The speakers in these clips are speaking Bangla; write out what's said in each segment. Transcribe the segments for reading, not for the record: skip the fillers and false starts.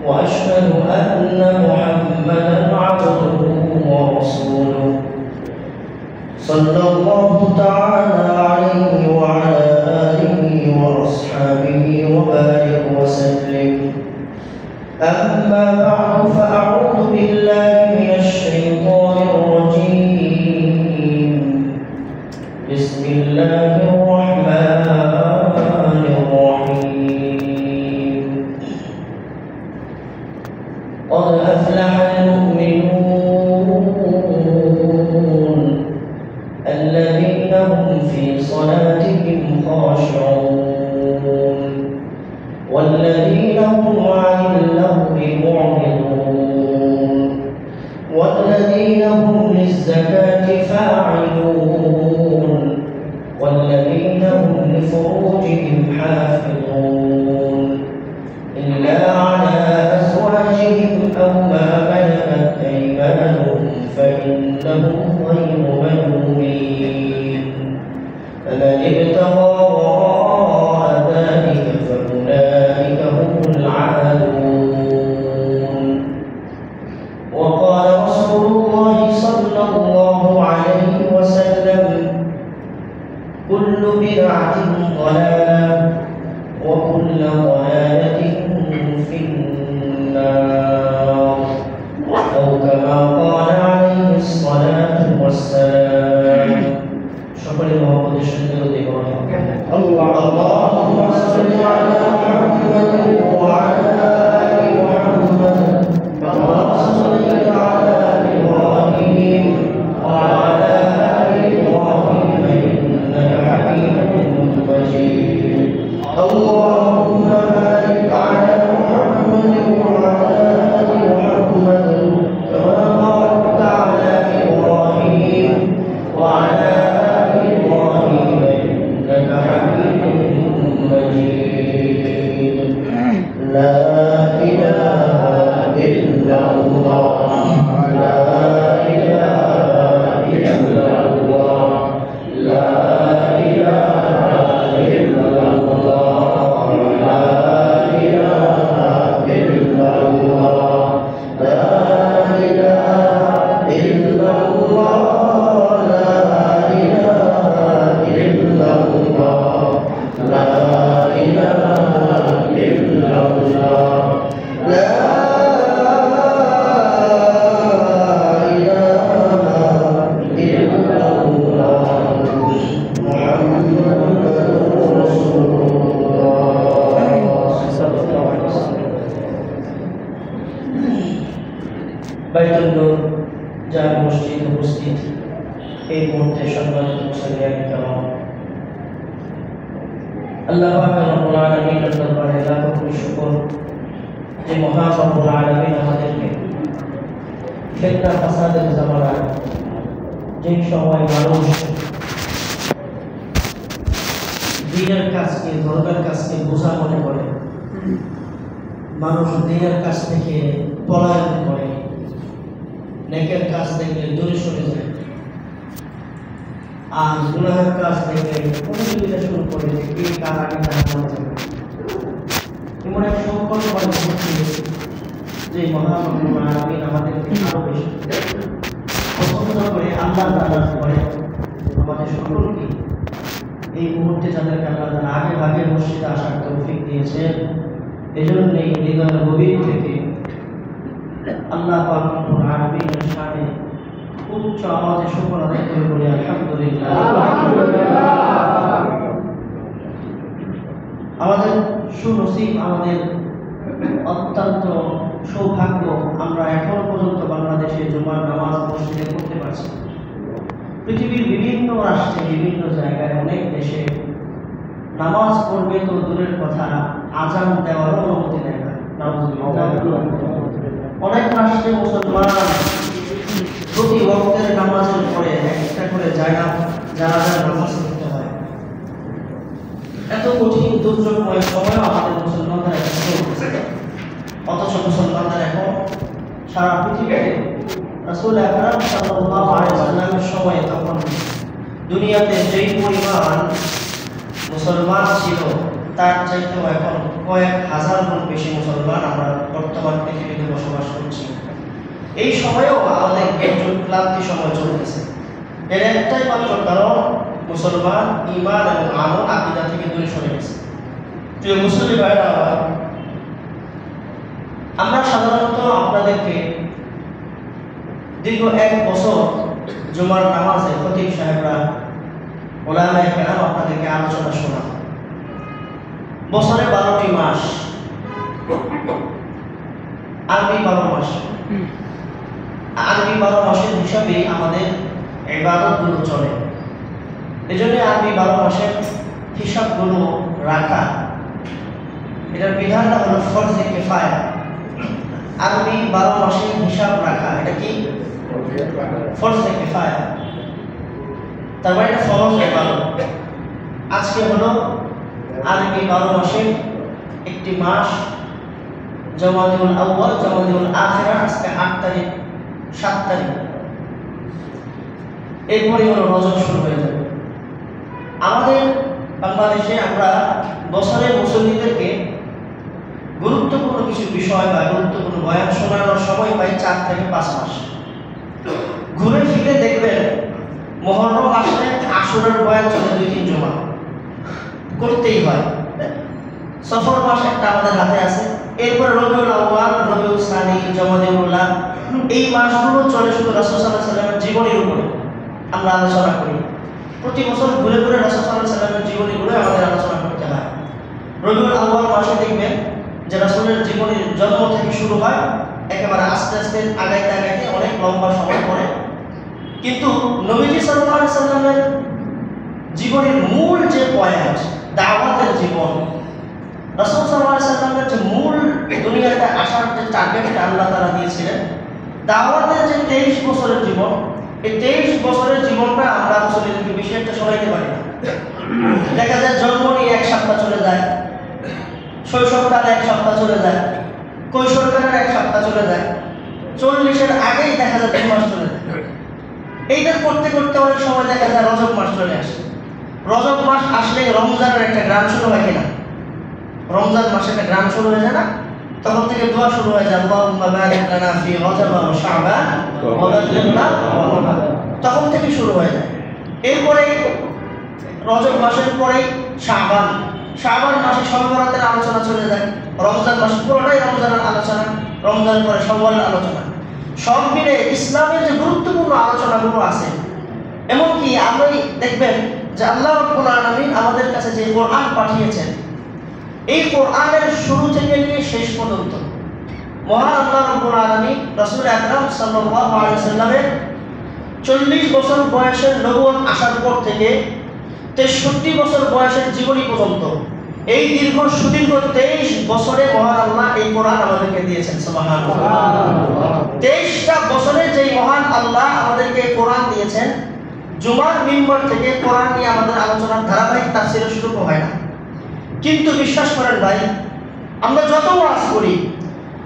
وأشهد أن محمدا عبده ورسوله صلى الله تعالى عليه وعلى آله وأصحابه وبارك وسلم. أما بعد فأعوذ بالله من الشيطان الرجيم. بسم الله الرحمن الرحيم. قد أفلح المؤمنون الذين هم في صلاتهم خاشعون والذين هم عن اللغو معرضون والذين هم للزكاة فاعلون والذين هم لفروجهم حافظون إلا على أزواجهم أو ما ملكت أيمانهم فإنهم غير ملومين. فمن ابتغى وراء ذلك فأولئك هم العادون. وقال رسول الله صلى الله عليه وسلم: كل بدعة ضلالة وكل ضلالة في النار، أو كما قال عليه الصلاة والسلام. شكرا محمد الشهيد اللهم صل على محمد وعلى آل محمد كما صليت على إبراهيم وعلى آل إبراهيم إنك حميد مجيد. اللهم بارك على محمد وعلى آل محمد كما باركت على إبراهيم وعلى آل إبراهيم إنك حميد مجيد. لا إله إلا الله، لا إله إلا الله، لا إله إلا الله، لا إله إلا الله، لا إله إلا الله، لا إله إلا الله، لا إله إلا الله، لا إله إلا الله، محمد رسول الله صلى الله عليه وسلم. বাইতুল নূর জামে মসজিদ উপস্থিত এই মুহূর্তে সম্মানিত মুসলিয়ান কেরাম, আল্লাহ পাক রব্বুল আলামিনের দরবারে লাখো কোটি শুকর যে মহান রব্বুল আলামিন আমাদেরকে ফিতনা ফাসাদের জামানায় যে সময় মানুষ দ্বীনের কাজকে, ধর্মের কাজকে বোঝা মনে করে, মানুষ দ্বীনের কাজ থেকে পলায়ন করে, নেকের কাজ দেখলে দূরে সরে যায়, আর গুনাহের কাজ দেখলে প্রতিযোগিতা শুরু করে যে কে কার আগে দাঁড়ানো যাবে। এমন এক সংকট যে মহান রব্বুল আলামিন আমাদেরকে আরো বেশি পছন্দ করে আল্লাহ তাআলা করে আমাদের সকলকে এই মুহূর্তে যাদেরকে আল্লাহ তাআলা আগে ভাগে মসজিদে আসার তৌফিক দিয়েছেন, এজন্য এই হৃদয়ের গভীর থেকে আল্লাহ পাক রব্বুল আলামিনের শানে উচ্চ আওয়াজে শুকর আদায় করে বলি আলহামদুলিল্লাহ। আমাদের সুনসিব, আমাদের অত্যন্ত সৌভাগ্য, আমরা এখন পর্যন্ত বাংলাদেশে জুমার নামাজ মসজিদে করতে পারছি। পৃথিবীর বিভিন্ন রাষ্ট্রে, বিভিন্ন জায়গায়, অনেক দেশে নামাজ পড়বে তো দূরের কথা, আজান দেওয়ারও অনুমতি দেয় না। অনেক রাষ্ট্রে মুসলমান প্রতি ওয়াক্তের নামাজের পরে একটা করে জানাজার নামাজ পড়তে হয়। এত কঠিন দুর্যোগময় সময় আমাদের মুসলমানরা এখন চলছে, অথচ মুসলমানরা এখন সারা পৃথিবীতে রাসূল আকরাম সাল্লাল্লাহু আলাইহি ওয়াসাল্লামের সময় তখন দুনিয়াতে যেই পরিমাণ মুসলমান ছিল তার চাইতেও এখন কয়েক হাজার গুণ বেশি মুসলমান আমরা বর্তমান বর্তমান পৃথিবীতে বসবাস করছি। এই সময়েও আমাদের একটু ক্লান্তি সময় চলতেছে। এর একটাই মাত্র কারণ, মুসলমান ঈমান এবং আমল আকীদা থেকে দূরে সরে গেছে। প্রিয় মুসলিম ভাইরা, আমরা সাধারণত আপনাদেরকে দীর্ঘ 1 বছর জুমার নামাজে খতিব সাহেবরা, ওলামায়ে কেরাম আপনাদেরকে আলোচনা শোনান। বছরে 12টি মাস, আরবি 12 মাস। আরবি 12 মাসের হিসাবে আমাদের ইবাদতগুলো চলে। এজন্য আরবি 12 মাসের হিসাবগুলো রাখা, এটার বিধানটা হলো ফরজে কিফায়া। আরবি 12 মাসের হিসাব রাখা, এটা কি? ফরজে কিফায়া। তার মানে এটা ফরজ ইবাদত। আজকে হলো আরবি 12 মাসের একটি মাস, জমাদিউল আউয়াল, জমাদিউল আখিরা। আজকে 8 তারিখ, 7 তারিখ, এরপরই হলো রজব শুরু হয়ে যাবে। আমাদের বাংলাদেশে আমরা বছরে মুসল্লিদেরকে গুরুত্বপূর্ণ কিছু বিষয় বা গুরুত্বপূর্ণ বয়ান শোনানোর সময় পাই 4 থেকে 5 মাস। ঘুরে ফিরে দেখবেন মুহররম আসলে আশুরার বয়ান চলে 2-3 জমা, করতেই হয়। সফর মাস একটা আমাদের হাতে আছে, এরপর রবিউল আউয়াল, রবিউল সানি, জমাদিউল আউয়াল, এই মাসগুলো চলে শুধু রাসূল সাল্লাল্লাহু আলাইহি ওয়াসাল্লামের জীবনীর উপরে আমরা আলোচনা করি। প্রতি বছর ঘুরে ঘুরে রাসূল সাল্লাল্লাহু আলাইহি ওয়াসাল্লামের জীবনীগুলো আমাদের আলোচনা করতে হয়। রবিউল আউয়াল মাসে দেখবেন যে রাসূলের জীবনীর জন্ম থেকে শুরু হয়, একেবারে আস্তে আস্তে আগাইতে আগাইতে অনেক লম্বা সময় পরে, কিন্তু নবীজি সাল্লাল্লাহু আলাইহি ওয়াসাল্লামের জীবনের মূল যে পয়েন্ট, দাওয়াতের জীবন, রাসূল সাল্লাল্লাহু আলাইহি ওয়াসাল্লামের যে মূল দুনিয়াতে আসার যে টার্গেটটা আল্লাহ তাআলা দিয়েছিলেন, দাওয়াতের যে 23 বছরের জীবন, এই 23 বছরের জীবনটা আমরা মুসলিমদেরকে বেশি একটা শোনাইতে পারি না। দেখা যায় জন্ম নিয়ে 1 সপ্তাহ চলে যায়, শৈশবকালে 1 সপ্তাহ চলে যায়, কৈশোরকালের 1 সপ্তাহ চলে যায়, 40-এর আগেই দেখা যায় 2 মাস চলে যায়। এইটা করতে করতে অনেক সময় দেখা যায় রজব মাস চলে আসে। রজব মাস আসলে রমজানের একটা গ্রাম শুরু হয় কিনা? রমজান মাসে একটা গ্রাম শুরু হয়ে যায় না? তখন থেকে দোয়া শুরু হয়ে যায়, আল্লাহুম্মা বারিক লানা ফি রজব ওয়া শাবান ওয়া বাল্লিগনা রমাদান। তখন থেকে শুরু হয়ে যায়। এরপরে রজব মাসের পরেই শাবান, শাবান মাসে শবে বরাতের আলোচনা চলে যায়। রমজান মাস পুরোটাই রমজানের আলোচনা, রমজান পরে শওয়ালের আলোচনা। সব মিলে ইসলামের যে গুরুত্বপূর্ণ আলোচনাগুলো আছে, এমনকি আপনি দেখবেন যে আল্লাহ রাব্বুল আলামিন আমাদের কাছে যে কোরআন পাঠিয়েছেন, এই কোরআনের শুরু থেকে নিয়ে শেষ পর্যন্ত মহান আল্লাহ রাব্বুল আলামিন রাসূল আকরাম সাল্লাল্লাহু আলাইহি ওয়াসাল্লামের 40 বছর বয়সের নবুয়ত আসার পর থেকে 63 বছর বয়সের জীবনী পর্যন্ত এই দীর্ঘ সুদীর্ঘ 23 বছরে মহান আল্লাহ এই কোরআন আমাদেরকে দিয়েছেন। সুবহানাল্লাহ। 23টা বছরে যেই মহান আল্লাহ আমাদেরকে কোরআন দিয়েছেন, জুমার মিম্বর থেকে কোরআন নিয়ে আমাদের আলোচনার ধারাবাহিক তাফসীরের সুযোগ হয় না। কিন্তু বিশ্বাস করেন ভাই, আমরা যত ওয়াজ করি,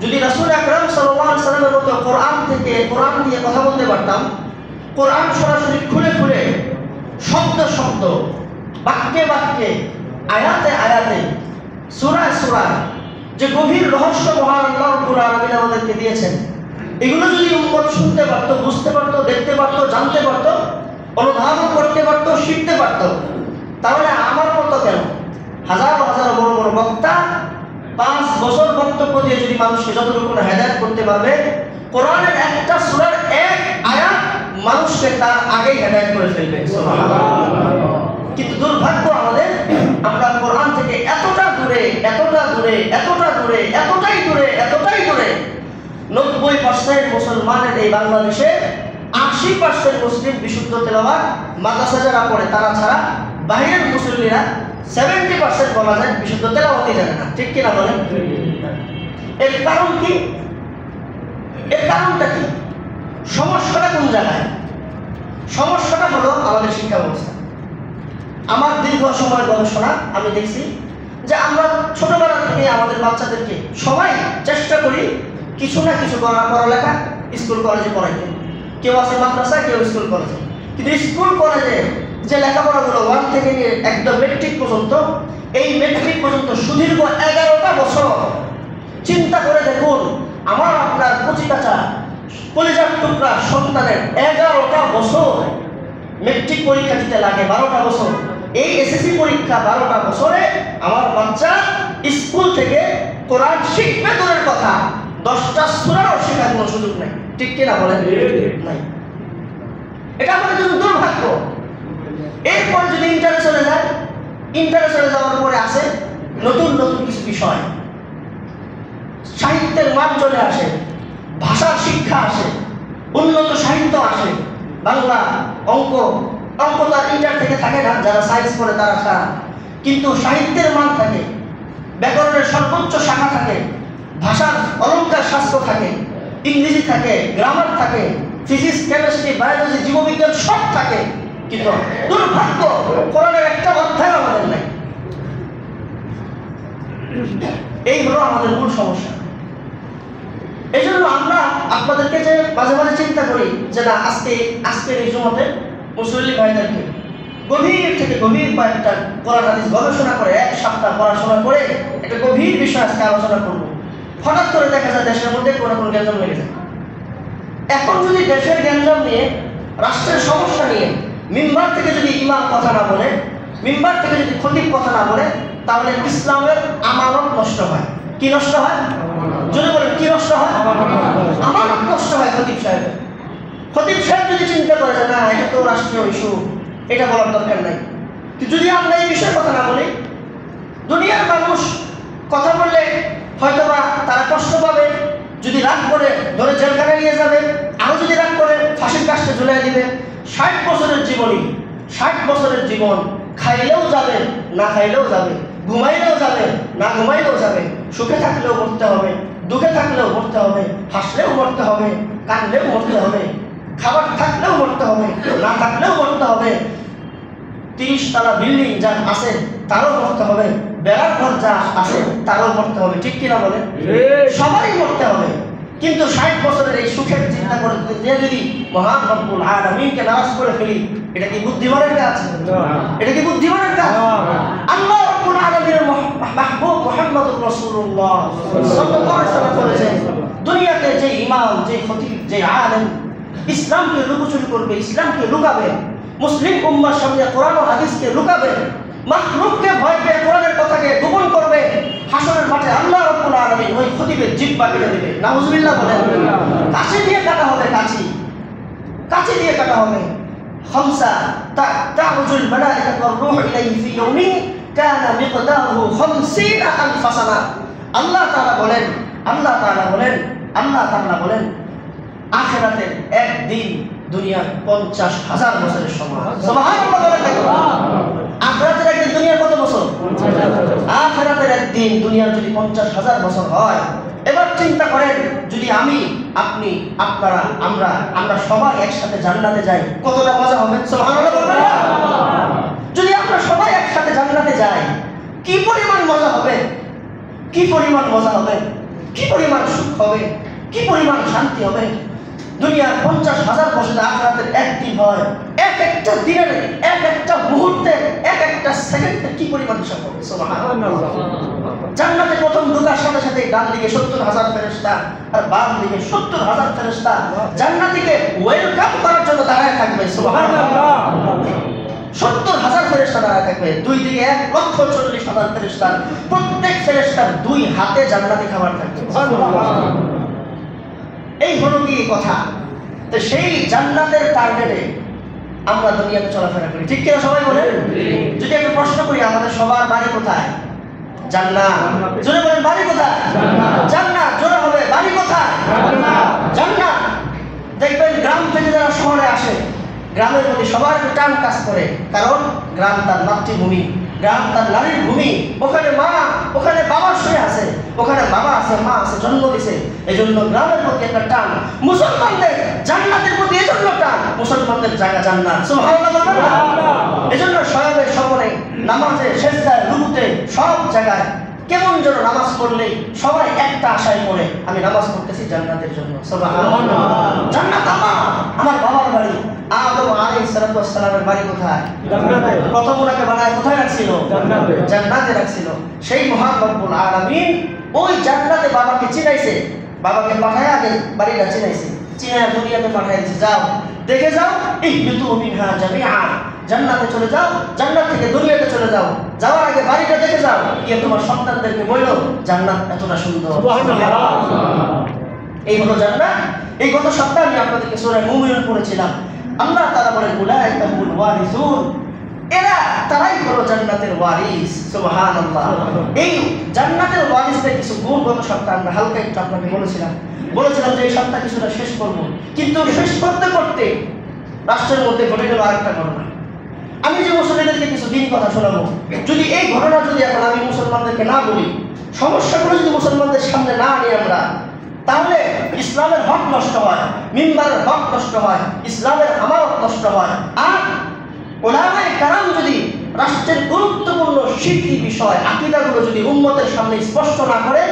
যদি রাসূল আকরাম সাল্লাল্লাহু আলাইহি ওয়াসাল্লামের মতো কোরআন থেকে কোরআন দিয়ে কথা বলতে পারতাম, কোরআন সরাসরি খুলে খুলে শব্দ শব্দ, বাক্যে বাক্যে, আয়াতে আয়াতে, সূরায় সূরায় যে গভীর রহস্য মহান আল্লাহ রাব্বুল আলামিন আমাদেরকে দিয়েছেন, এগুলো যদি উম্মত শুনতে পারতো, বুঝতে পারতো, দেখতে পারতো, জানতে পারতো, অনুধাবন করতে পারতো, শিখতে পারতো, তাহলে আমার মতো কেন হাজারো হাজারো বড় বড় বক্তা 5 বছর বক্তব্য দিয়ে যদি মানুষকে যতটুকু হেদায়েত করতে পারবে, কোরআনের একটা সূরার এক আয়াত মানুষকে তার আগেই হেদায়েত করে ফেলবে। সুবহানাল্লাহ। কিন্তু দুর্ভাগ্য আমাদের, আমরা কোরআন থেকে এতটা দূরে, এতটা দূরে, এতটা দূরে, এতটাই দূরে, এতটাই দূরে। 90% মুসলমানের এই বাংলাদেশে 80% মুসলিম বিশুদ্ধ তেলাওয়াত মাদ্রাসা যারা পড়ে তারা ছাড়া বাইরের মুসল্লিরা 70% বলা যায় বিশুদ্ধ তেলাওয়াতই জানে না। ঠিক কিনা বলেন? এর কারণ কি? এর কারণটা কি? সমস্যাটা কোন জায়গায়? সমস্যাটা হলো আমাদের শিক্ষা ব্যবস্থা। আমার দীর্ঘ সময়ের গবেষণা আমি দেখছি যে আমরা ছোটবেলা থেকে আমাদের বাচ্চাদেরকে সবাই চেষ্টা করি কিছু না কিছু পড়ালেখা স্কুল কলেজে পড়াইতে। কেউ আছে মাদ্রাসায়, কেউ স্কুল কলেজে। কিন্তু স্কুল কলেজে যে লেখাপড়াগুলো 1 থেকে নিয়ে একদম মেট্রিক পর্যন্ত, এই মেট্রিক পর্যন্ত সুদীর্ঘ 11টা বছর চিন্তা করে দেখুন কলিজার টুকরা সন্তানের 11টা বছর মেট্রিক পরীক্ষা দিতে লাগে, 12টা বছর। এই এসএসসি পরীক্ষা 12টা বছরে আমার বাচ্চা স্কুল থেকে কোরআন শিখবে দূরের কথা, 10টা সূরাও শেখার কোনো সুযোগ নাই। ঠিক কিনা বলেন? নাই। এটা আমাদের জন্য দুর্ভাগ্য। এরপর যদি ইন্টারে চলে যায়, ইন্টারে চলে যাওয়ার পরে আসে নতুন নতুন কিছু বিষয়, সাহিত্যের মান চলে আসে, ভাষার শিক্ষা আসে, উন্নত সাহিত্য আসে, বাংলা, অঙ্ক তো আর ইন্টার থেকে থাকে না, যারা সায়েন্স পড়ে তারা ছাড়া, কিন্তু সাহিত্যের মান থাকে, ব্যাকরণের সর্বোচ্চ শাখা থাকে, ভাষার অলঙ্কার শাস্ত্র থাকে, ইংরেজি থাকে, গ্রামার থাকে, ফিজিক্স, কেমিস্ট্রি, বায়োলজি, জীববিজ্ঞান সব থাকে। কিন্তু দুর্ভাগ্য, কোরআনের একটা অধ্যায় আমাদের নাই। এই হলো আমাদের মূল সমস্যা। এই জন্য আমরা আপনাদেরকে যে মাঝে মাঝে চিন্তা করি যে না, আজকের এই জমাতে মুসল্লি ভাইদেরকে গভীর থেকে গভীর কয়েকটা কোরআন হাদিস গবেষণা করে 1 সপ্তাহ পড়াশোনা করে একটা গভীর বিষয় আজকে আলোচনা করব। হঠাৎ করে দেখা যায় দেশের মধ্যে কোনো গ্যাঞ্জাম লেগে যায়। এখন যদি দেশের গ্যাঞ্জাম নিয়ে, রাষ্ট্রের সমস্যা নিয়ে মিম্বার থেকে যদি ইমাম কথা না বলে, মিম্বার থেকে যদি খতিব কথা না বলে, তাহলে ইসলামের আমানত নষ্ট হয়। কি নষ্ট হয়? যদি বলেন কি নষ্ট হয়? আমানত নষ্ট হয়। খতিব সাহেব যদি চিন্তা করে যে না, এটা তো রাষ্ট্রীয় ইস্যু, এটা বলার দরকার নাই, যদি আমরা এই বিষয়ে কথা না বলি, দুনিয়ার মানুষ কথা বললে হয়তোবা তারা কষ্ট পাবে, যদি রাগ করে ধরে জেলখানায় নিয়ে যাবে, আরো যদি রাগ করে ফাঁসির কাস্টে ঝুলিয়ে দিবে। 60 বছরের জীবনী, 60 বছরের জীবন, খাইলেও যাবে, না খাইলেও যাবে, ঘুমাইলেও যাবে, না ঘুমাইলেও যাবে, সুখে থাকলেও মরতে হবে, দুঃখে থাকলেও মরতে হবে, হাসলেও মরতে হবে, কাঁদলেও মরতে হবে, খাবার থাকলেও মরতে হবে, না থাকলেও মরতে হবে, 30 তলা বিল্ডিং যা আছে তারও মরতে হবে, বেড়ার ঘর যা আছে তারও মরতে হবে। ঠিক কিনা বলেন? সবারই মরতে হবে। কিন্তু 60 বছরের এই সুখের চিন্তা করে যদি মহান রব্বুল আলামিনকে নারাজ করে ফেলি, এটা কি বুদ্ধিমানের কাজ? এটা কি বুদ্ধিমানের কাজ? আল্লাহ রব্বুল আলামিনের মাহবুব মুহাম্মদুর রাসূলুল্লাহ সাল্লাল্লাহু আলাইহি ওয়াসাল্লাম বলেছেন, দুনিয়াতে যে ইমাম, যে খতিব, যে আলেম ইসলামকে লুকোচুরি করবে, ইসলামকে লুকাবে, মুসলিম উম্মার সামনে কোরআন ও হাদিসকে লুকাবে, মাখলুককে ভয় পেয়ে কোরআনের কথাকে গোপন করবে, হাসরের মাঠে আল্লাহ রাব্বুল আলামিন ওই খতিবের জিহ্বা কেটে দেবে। নাউজুবিল্লাহ বলেন। কাঁচি দিয়ে কাটা হবে, কাঁচি দিয়ে কাটা হবে। খামসা তা'রুজুল মালাইকাতু ওয়ার রূহু ইলাইহি ফি ইয়াউমিন কানা মিকদারুহু 50,000 সানা। আল্লাহ তাআলা বলেন আখিরাতের একদিন দুনিয়ার 50,000 বছরের সমান। সুবহানাল্লাহ বলেন। আখিরাতের একদিন দুনিয়ার কত বছর? আখিরাতের একদিন দুনিয়ার যদি 50,000 বছর হয়, এবার চিন্তা করেন, যদি আমি, আপনি, আপনারা, আমরা সবাই একসাথে জান্নাতে যাই, কতটা মজা হবে? সুবহানাল্লাহ বলেন। যদি আমরা সবাই একসাথে জান্নাতে যাই, কি পরিমাণ মজা হবে, কি পরিমাণ মজা হবে, কি পরিমাণ সুখ হবে, কি পরিমাণ শান্তি হবে। দুনিয়ার 50,000 বছরের আখিরাতের একদিন হয়, এক একটা দিনের, এক একটা মুহূর্তে, এক একটা সেকেন্ডে কি পরিমাণ হিসাব হবে। সুবহানাল্লাহ। জান্নাতে প্রথম ঢোকার সাথে সাথে ডান দিকে 70,000 ফেরেশতা আর বাম দিকে 70,000 ফেরেশতা জান্নাতীকে ওয়েলকাম করার জন্য দাঁড়ায় থাকবে। সুবহানাল্লাহ। 70,000 ফেরেশতা দাঁড়ায় থাকবে, দুই দিকে 1,40,000 ফেরেশতা, প্রত্যেক ফেরেশতার 2 হাতে জান্নাতি খাবার থাকবে। সুবহানাল্লাহ। এই হলো কি কথা। তো সেই জান্নাতের টার্গেটে আমরা দুনিয়াতে চলাফেরা করি। ঠিক কিনা সবাই বলেন? যদি একটা প্রশ্ন করি, আমাদের সবার বাড়ি কোথায়? জান্নাত। জোরে বলেন, বাড়ি কোথায়? জান্নাত। জোরে হবে, বাড়ি কোথায়? জান্নাত। দেখবেন গ্রাম থেকে যারা শহরে আসে, গ্রামের প্রতি সবার টান কাজ করে, কারণ গ্রাম তার মাতৃভূমি, গ্রাম তার নারীর ভূমি। ওখানে মা, ওখানে বাবা শুয়ে আছে, ওখানে বাবা আছে, মা আছে, জন্ম দিছে। এই জন্য গ্রামের প্রতি একটা টান। মুসলমানদের জান্নাতের প্রতি এই জন্য টান, মুসলমানদের জায়গা জান্নাত। সুবহানাল্লাহ। এই জন্য শয়বে স্বপনে, নামাজে, সেজদায়, রুকুতে, সব জায়গায় কেমন যেন নামাজ পড়লে সবাই একটা আশায় পড়ে, আমি নামাজ পড়তেছি জান্নাতের জন্য। সুবহানাল্লাহ। জান্নাত আমার বাবার বাড়ি। আদম আলাইহিস সালামের বাড়ি কোথায়? জান্নাতে। প্রথম ওনাকে বানায় কোথায় রাখছিল? জান্নাতে। জান্নাতে রাখছিল। সেই মহান রব্বুল আলামিন ওই জান্নাতে বাবাকে চিনাইছে, বাবাকে পাঠায় আগে বাড়িটা চিনাইছে। চিনা দুনিয়াতে পাঠিয়ে দিয়েছে, যাও দেখে যাও, ইহবিতু মিনহা জামিআ, জান্নাতে চলে যাও, জান্নাত থেকে দুনিয়াতে চলে যাও, যাওয়ার আগে বাড়িটা দেখে যাও, গিয়ে তোমার সন্তানদেরকে বলো জান্নাত এতটা সুন্দর। এই হলো জান্নাত। এই গত সপ্তাহে আমি আপনাদেরকে সূরা মুমিনুন পড়েছিলাম। আল্লাহ তাআলা বলেন উলাইকা হুমুল ওয়ারিসুন, এরা তারাই হলো জান্নাতের ওয়ারিস। সুবহানাল্লাহ। এই জান্নাতের ওয়ারিসদের কিছু গুণ গত সপ্তাহে আমরা হালকা একটু আপনাকে বলেছিলাম যে এই সপ্তাহে কিছুটা শেষ করব, কিন্তু শেষ করতে করতে রাষ্ট্রের মধ্যে ঘটে গেল আরেকটা ঘটনা। আমি যে মুসলমানদেরকে কিছু দিন কথা শোনাবো, যদি এই ঘটনা যদি এখন আমি মুসলমানদেরকে না বলি, সমস্যাগুলো যদি মুসলমানদের সামনে না আনি আমরা, তাহলে ইসলামের হক নষ্ট হয়, মিম্বারের হক নষ্ট হয়, ইসলামের আমানত নষ্ট হয়। আর উলামায়ে কেরাম যদি রাষ্ট্রের গুরুত্বপূর্ণ শিক্ষি বিষয় আকীদাগুলো যদি উম্মতের সামনে স্পষ্ট না করে,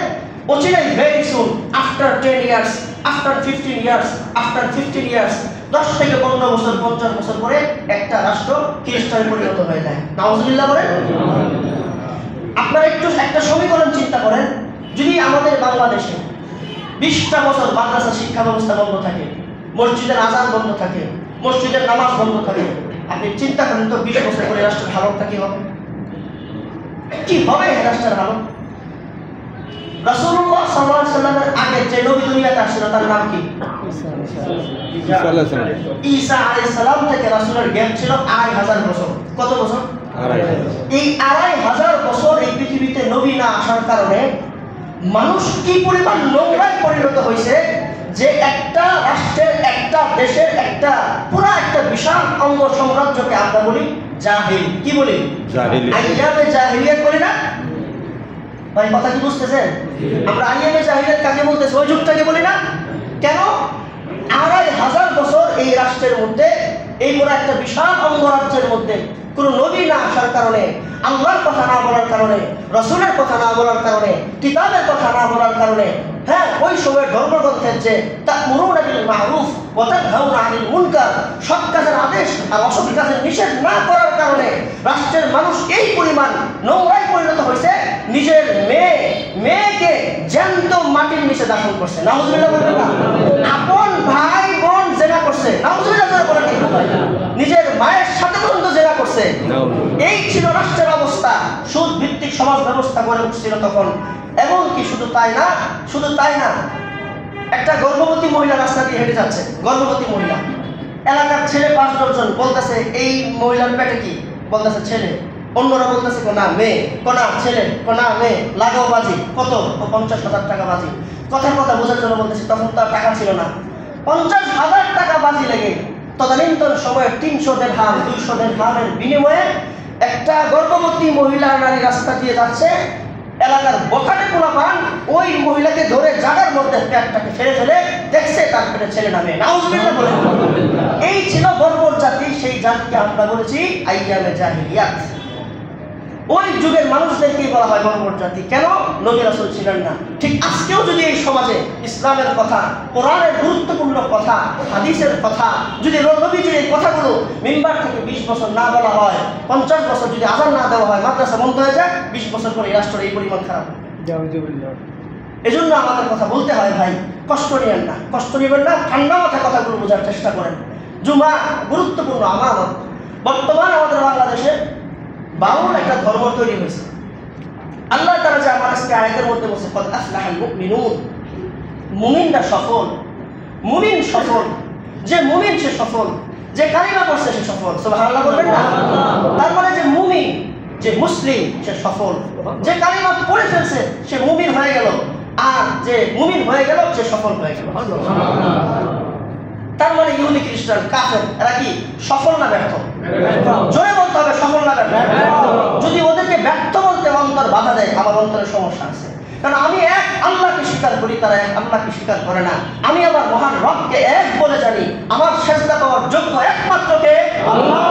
অচিরেই very soon, after 10 years, after 15 years, after 15 years, 10 থেকে 15 বছর 50 বছর পরে একটা রাষ্ট্র খ্রিস্টানে পরিণত হয়ে যায়। নাউজুবিল্লাহ বলেন। আপনারা একটু একটা সমীকরণ চিন্তা করেন, যদি আমাদের বাংলাদেশে 20টা বছর মাদ্রাসা শিক্ষা ব্যবস্থা বন্ধ থাকে, মসজিদের আযান বন্ধ থাকে, মসজিদের নামাজ বন্ধ থাকে, আপনি চিন্তা করেন তো 20 বছর পরে রাষ্ট্রের হালতটা কি হবে? কি হবে রাষ্ট্রের হালত? রাসূলুল্লাহ সাল্লাল্লাহু আলাইহি ওয়াসাল্লামের আগে যে নবী দুনিয়াতে আসছিল তার নাম কি? ঈসা আলাইহিস সালাম থেকে রাসূলের গ্যাপ ছিল 2500 বছর। কত বছর? 2500। এই 2500 বছর এই পৃথিবীতে নবী না আসার কারণে মানুষ কি পরিমাণ নোংরায় পরিণত হয়েছে, যে একটা রাষ্ট্রের, একটা দেশের, একটা পুরা একটা বিশাল অঙ্গ সাম্রাজ্যকে আমরা বলি জাহিল। কি বলি? জাহিলি। আইয়ামে জাহিলিয়াত বলি না? ভাই কথা কি বুঝতেছেন? আমরা আইয়ামে জাহিলিয়াত কাকে বলতেছি? ওই যুগটাকে বলি না? কেন? 2500 বছর এই রাষ্ট্রের মধ্যে, এই পুরো একটা বিশাল অঙ্গরাজ্যের মধ্যে কোনো নবী না আসার কারণে, আল্লাহর কথা না বলার কারণে, রাসূলের কথা না বলার কারণে, কিতাবের কথা না বলার কারণে, হ্যাঁ ওই সময়ের ধর্মগ্রন্থের যে তা'মুরুনা বিল মা'রুফ ওয়া তানহাউনা আনিল মুনকার, সৎ কাজের আদেশ আর অসৎ কাজের নিষেধ না করার কারণে রাষ্ট্রের মানুষ এই পরিমাণ নোংরায় পরিণত হয়েছে, নিজের মেয়েকে জ্যান্ত মাটির নিচে দাফন করছে। নাউজুবিল্লাহ বলবেন না? আপন ভাই বোন জেনা করছে। নাউজুবিল্লাহ বলেন না? নিজের মায়ের সাথে পর্যন্ত জেনা করছে। এই ছিল রাষ্ট্রের অবস্থা। সুদ ভিত্তিক সমাজ ব্যবস্থা গড়ে উঠছিল তখন। এবং কি শুধু তাই না, একটা গর্ভবতী মহিলা রাস্তা দিয়ে হেঁটে যাচ্ছে, গর্ভবতী মহিলা, এলাকার ছেলে 5-10 জন বলতেছে এই মহিলার পেটে কি? বলতেছে ছেলে। অন্যরা বলতেছে কোনা মেয়ে, কোনা ছেলে, কোনা মেয়ে, লাগাও বাজি। কত? 50,000 টাকা বাজি। কথার কথা বোঝার জন্য বলতেছে, তখন তো আর টাকা ছিল না। 50,000 টাকা বাজি লেগে তদানীন্তন সময়ে 300 দিরহাম 200 দিরহামের বিনিময়ে একটা গর্ভবতী মহিলা নারী রাস্তা দিয়ে যাচ্ছে, এলাকার বখাটে পোলাপান ওই মহিলাকে ধরে জায়গার মধ্যে পেটটাকে ফেলে ফেলে দেখছে তার পেটে ছেলে নামে। নাউজুবিল্লাহ বলেন। এই ছিল বর্বর জাতি। সেই জাতিকে আমরা বলেছি আইয়ামে জাহিলিয়াত। ওই যুগের মানুষদেরকে বলা হয় বর্বর জাতি। কেন? নবী রাসূল ছিলেন না। ঠিক আজকেও যদি এই সমাজে ইসলামের কথা, কোরআনের গুরুত্বপূর্ণ কথা, হাদিসের কথা, যদি নবীজির এই কথাগুলো মিম্বার থেকে 20 বছর না বলা হয়, 50 বছর যদি আযান না দেওয়া হয়, মাদ্রাসা বন্ধ হয়ে যায়, 20 বছর পরে এই রাষ্ট্রের এই পরিমাণ খারাপ। এজন্য আমাদের কথা বলতে হয় ভাই, কষ্ট নিবেন না, ঠান্ডা মাথায় কথাগুলো বোঝার চেষ্টা করেন। জুমা গুরুত্বপূর্ণ আমানত। বর্তমানে আমাদের বাংলাদেশে বাউল একটা ধর্ম তৈরি হয়েছে। আল্লাহ তাআলা যে আমার আজকে আয়াতের মধ্যে বলছে কদ আফলাহাল মুমিনুন, মুমিনরা সফল, মুমিন সফল, যে মুমিন সে সফল, যে কালিমা পড়ছে সে সফল। সুবহানাল্লাহ বলবেন না? তার মানে যে মুমিন, যে মুসলিম সে সফল, যে কালিমা পড়ে ফেলছে সে মুমিন হয়ে গেল, আর যে মুমিন হয়ে গেল সে সফল হয়ে গেল। তার মানে ইহুদি খ্রিস্টান কাফের এরা কি সফল না ব্যর্থ? জোরে বলতে হবে সফল না ব্যর্থ। যদি ওদেরকে ব্যর্থ বলতে অন্তর বাধা দেয়, আমার অন্তরের সমস্যা আছে। কারণ আমি এক আল্লাহকে স্বীকার করি, তারা এক আল্লাহকে স্বীকার করে না। আমি আমার মহান রবকে এক বলে জানি। আমার সেজদা পাওয়ার যোগ্য একমাত্র কে? আল্লাহ।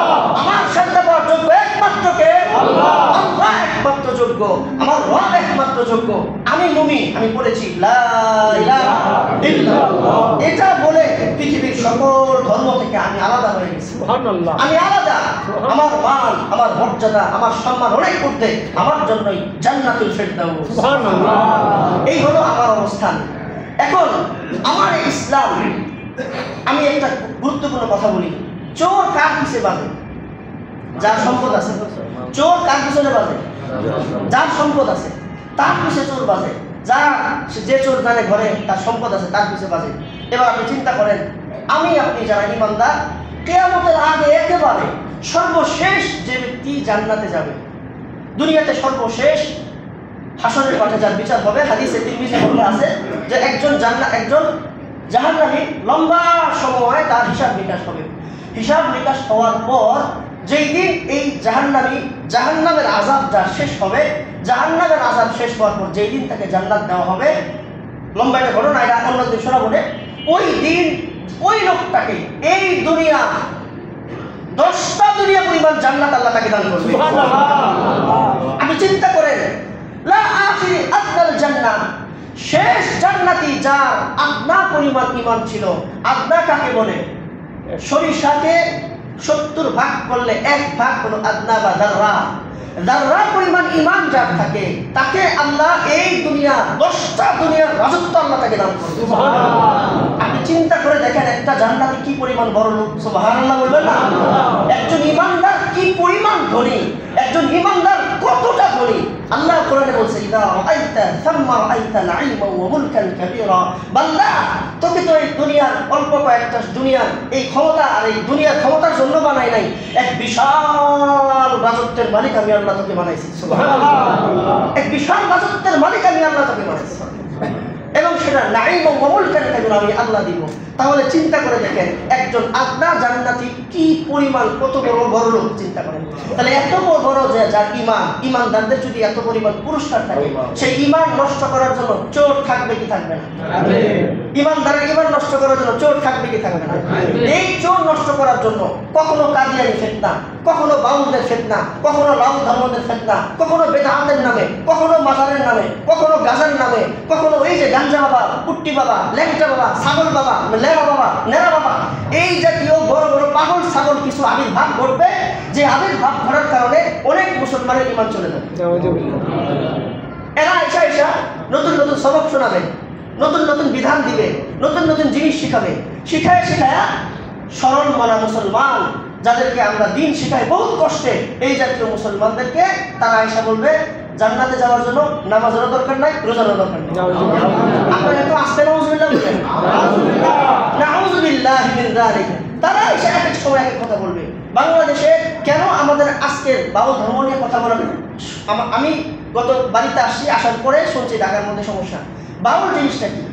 আমার সেজদা পাওয়ার যোগ্য একমাত্র কে? আল্লাহ। আল্লাহ একমাত্র যোগ্য, আমার রব একমাত্র যোগ্য। আমি মুমিন, আমি বলেছি লা ইলাহা ইল্লাল্লাহ। এটা বলে পৃথিবীর সকল ধর্ম থেকে আমি আলাদা হয়ে গেছি। সুবহানাল্লাহ। আমি আলাদা। আমার মান, আমার মর্যাদা, আমার সম্মান অনেক ঊর্ধ্বে। আমার জন্যই জান্নাতুল ফিরদাউস। সুবহানাল্লাহ। এই হলো আমার অবস্থান। এখন আমার ইসলাম আমি একটা গুরুত্বপূর্ণ কথা বলি, চোর কার পিছে বাজে? যার সম্পদ আছে। চোর কার পিছনে বাজে? যার সম্পদ আছে তার পিছে চোর বাজে। যে চোর জানে ঘরে তার সম্পদ আছে তার পিছে বাজে। এবার আপনি চিন্তা করেন, আমি আপনি যারা ঈমানদার, কিয়ামতের আগে একেবারে সর্বশেষ যে ব্যক্তি জান্নাতে যাবে, দুনিয়াতে সর্বশেষ হাসরের মাঠে যার বিচার হবে, হাদিসে তিরমিজি বলে আছে যে একজন জাহান্নামী লম্বা সময় তার হিসাব নিকাশ হবে। হিসাব নিকাশ হওয়ার পর যেই দিন এই জাহান্নামের আযাব যা শেষ হবে, জাহান্নামের আযাব শেষ হওয়ার পর যেই দিন তাকে জান্নাত দেওয়া হবে, লম্বা একটা ঘটনা, এটা অন্যদিন শোনাবো। ওই দিন ওই লোকটাকে এই দুনিয়া 10টা দুনিয়া পরিমাণ জান্নাত আল্লাহ তাকে দান করবে। আপনি চিন্তা করেন, লা আখিরি আদনাল জান্নাহ, শেষ জান্নাতি যার আদনা পরিমাণ ঈমান ছিল। আদনা কাকে বলে? সরিষাকে 70 ভাগ করলে 1 ভাগ হলো আদনা বা যাররা। যাররা পরিমাণ ঈমান যার থাকে তাকে আল্লাহ এই দুনিয়া 10টা দুনিয়ার রাজত্ব আল্লাহ তাকে দান করবে। আপনি চিন্তা করে দেখেন একটা জান্নাতি কি পরিমাণ বড় লোক, সুবহানাল্লাহ বলবেন না? একজন ঈমানদার কি পরিমাণ ধনী, একজন ঈমানদার কতটা ধনী। আল্লাহ কোরআনে বলছে, ইদা রাআইতা সাম্মা রাআইতা নাঈমা ওয়া মুলকান কাবীরা। বান্দা, তোকে তো এই দুনিয়ার অল্প কয়েকটা দুনিয়ার এই ক্ষমতা আর এই দুনিয়ার ক্ষমতার জন্য বানাই নাই, এক বিশাল রাজত্বের মালিক আমি আল্লাহ তোকে বানাইছি। সুবহানাল্লাহ, এক বিশাল রাজত্বের মালিক আমি আল্লাহ তোকে বানাইছি, এবং সেটা নাঈমা ওয়া মুলকান কাবীরা আমি আল্লাহ দিব। তাহলে চিন্তা করে দেখেন একজন আদনা জান্নাতি কি পরিমাণ, কত বড় লোক, চিন্তা করেন। তাহলে এত বড় যে যার ঈমানদারদের যদি এত পরিমাণ পুরস্কার থাকে, সেই ঈমান নষ্ট করার জন্য চোর থাকবে কি থাকবে না? ঈমানদারের ঈমান নষ্ট করার জন্য চোর থাকবে কি থাকবে না? এই চোর নষ্ট করার জন্য কখনো কাদিয়ানি ফিতনা, কখনো বাউলদের ফিতনা, কখনো লাউ ধর্মদের ফিতনা, কখনো বেদাতের নামে, কখনো মাজারের নামে, কখনো গাজার নামে, কখনো এই যে গাঞ্জা বাবা, পুট্টি বাবা, ল্যাংটা বাবা, ছাগল বাবা, লেরা বাবা, নেরা বাবা, এই জাতীয় বড় বড় পাগল ছাগল কিছু আবির্ভাব ঘটবে, যে আবির্ভাব ঘটার কারণে অনেক মুসলমানের ঈমান চলে যাবে। এরা এসা নতুন নতুন সবক শোনাবে, নতুন নতুন বিধান দিবে, নতুন নতুন জিনিস শিখাবে। শিখায় সরল মানা মুসলমান যাদেরকে আমরা দিন শিখাই বহুত কষ্টে, এই জাতীয় মুসলমানদেরকে তারা এসে বলবে জান্নাতে যাওয়ার জন্য নামাজেরও দরকার নাই, রোজারও দরকার নেই। আপনারা তো আসতে নাউযুবিল্লাহ বলেন, নাউযুবিল্লাহি মিন যালিক। তারা এসে এক এক সময় এক কথা বলবে। বাংলাদেশে কেন আমাদের আজকের বাউল ধর্ম নিয়ে কথা বলা? আমি গত বাড়িতে আসছি, আসার পরে শুনছি ঢাকার মধ্যে সমস্যা। বাউল জিনিসটা কি?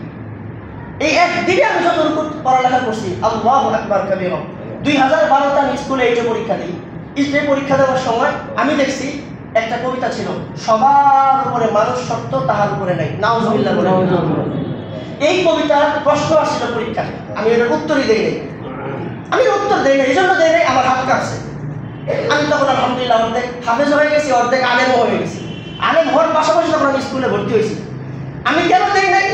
এই একদিনে আমি যতটুকু পড়ালেখা করছি, আল্লাহু আকবার কাবীরা, 2012তে আমি স্কুলে এইটা পরীক্ষা দিই। এই পরীক্ষা দেওয়ার সময় আমি দেখছি একটা কবিতা ছিল, সবার উপরে মানুষ সত্য তাহার উপরে নাই, নাউযুবিল্লাহ বলে। এই কবিতার প্রশ্ন আসছিল পরীক্ষায়, আমি এটার উত্তরই দেই নাই। আমি উত্তর দেই নাই, এই জন্য দেই নাই আমার হাত কাঁপছে। আমি তখন আলহামদুলিল্লাহ অর্ধেক হাফেজ হয়ে গেছি, অর্ধেক আলেমও হয়ে গেছি। আলেম হওয়ার পাশাপাশি তখন আমি স্কুলে ভর্তি হয়েছি। আমি কেন দেই নাই?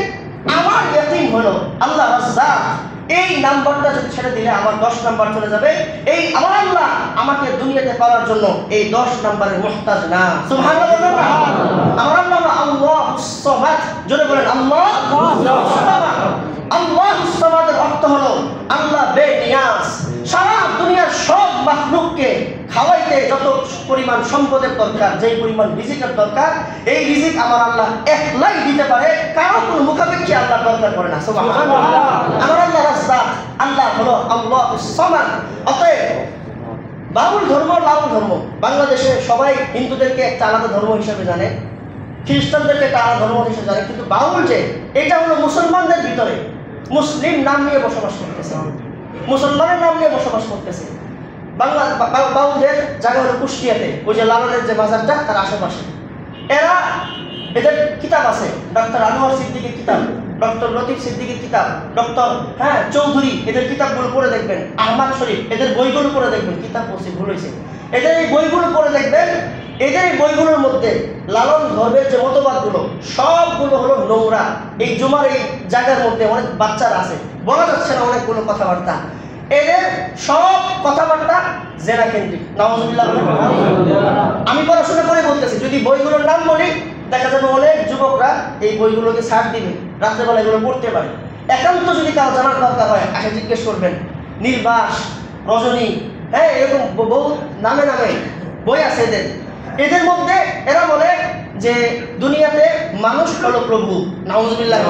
আমার ইয়াকিন হলো আল্লাহ রাজ্জাক, এই নাম্বারটা যদি ছেড়ে দিলে আমার 10 নাম্বার চলে যাবে। এই আমার আল্লাহ আমাকে দুনিয়াতে পাওয়ার জন্য এই 10 নাম্বারের মুহতাজ না। সুবহানাল্লাহ বলবেন না? আমার আল্লাহ আল্লাহুস সামাদ, জোরে বলেন আল্লাহুস সামাদ। আল্লাহুস সামাদের অর্থ হলো আল্লাহ বেনিয়াজ। সারা দুনিয়ার সব মাখলুককে খাওয়াইতে যত পরিমাণ সম্পদের দরকার, যেই পরিমাণ রিজিকের দরকার, এই রিজিক আমার আল্লাহ একলাই দিতে পারে, কারো কোনো মুখাপেক্ষী আল্লাহ দরকার পড়ে না। সুবহানাল্লাহ। আমার আল্লাহ রাজ্জাক, আল্লাহ হলো আল্লাহুস সামাদ। অতএব বাউল ধর্ম, লাউল ধর্ম, বাংলাদেশে সবাই হিন্দুদেরকে একটা আলাদা ধর্ম হিসেবে জানে, খ্রিস্টানদেরকে একটা আলাদা ধর্ম হিসেবে জানে, কিন্তু বাউল যে এটা হলো মুসলমানদের ভিতরে মুসলিম নাম নিয়ে বসবাস করতেছে, মুসলমানের নাম নিয়ে বসবাস করতেছে। বাংলা বাউলদের জায়গা হলো কুষ্টিয়াতে, ওই যে লালনের যে মাজারটা তার আশেপাশে। এদের কিতাব আছে, ডক্টর আনোয়ার সিদ্দিকীর কিতাব, ডক্টর লতিফ সিদ্দিকীর কিতাব, ডক্টর চৌধুরী, এদের কিতাবগুলো পড়ে দেখবেন, আহমদ শরীফ, এদের বইগুলো পড়ে দেখবেন। কিতাব পড়ছি, ভুল হয়েছে। এদের এই বইগুলো পড়ে দেখবেন, এদের এই বইগুলোর মধ্যে লালন ধর্মের যে মতবাদগুলো সবগুলো হলো নোংরা। এই জুমার এই জায়গার মধ্যে অনেক বাচ্চারা আছে, বলা যাচ্ছে না অনেকগুলো কথাবার্তা, এদের সব কথাবার্তা জেনা কেন্দ্রিক। নাউযুবিল্লাহ। আমি পড়াশোনা করে বলতেছি, যদি বইগুলোর নাম বলি দেখা যাবে অনেক যুবকরা এই বইগুলোকে ছাড় দিবে, রাত্রেবেলা এগুলো পড়তে পারে। একান্ত যদি কারো জানার দরকার হয় আসে জিজ্ঞেস করবেন। নির্বাস, রজনী, হ্যাঁ, এরকম বহু নামে নামে বই আছে এদের। এদের মধ্যে এরা বলে যে দুনিয়াতে মানুষ হলো প্রভু। নাউজুবিল্লাহ।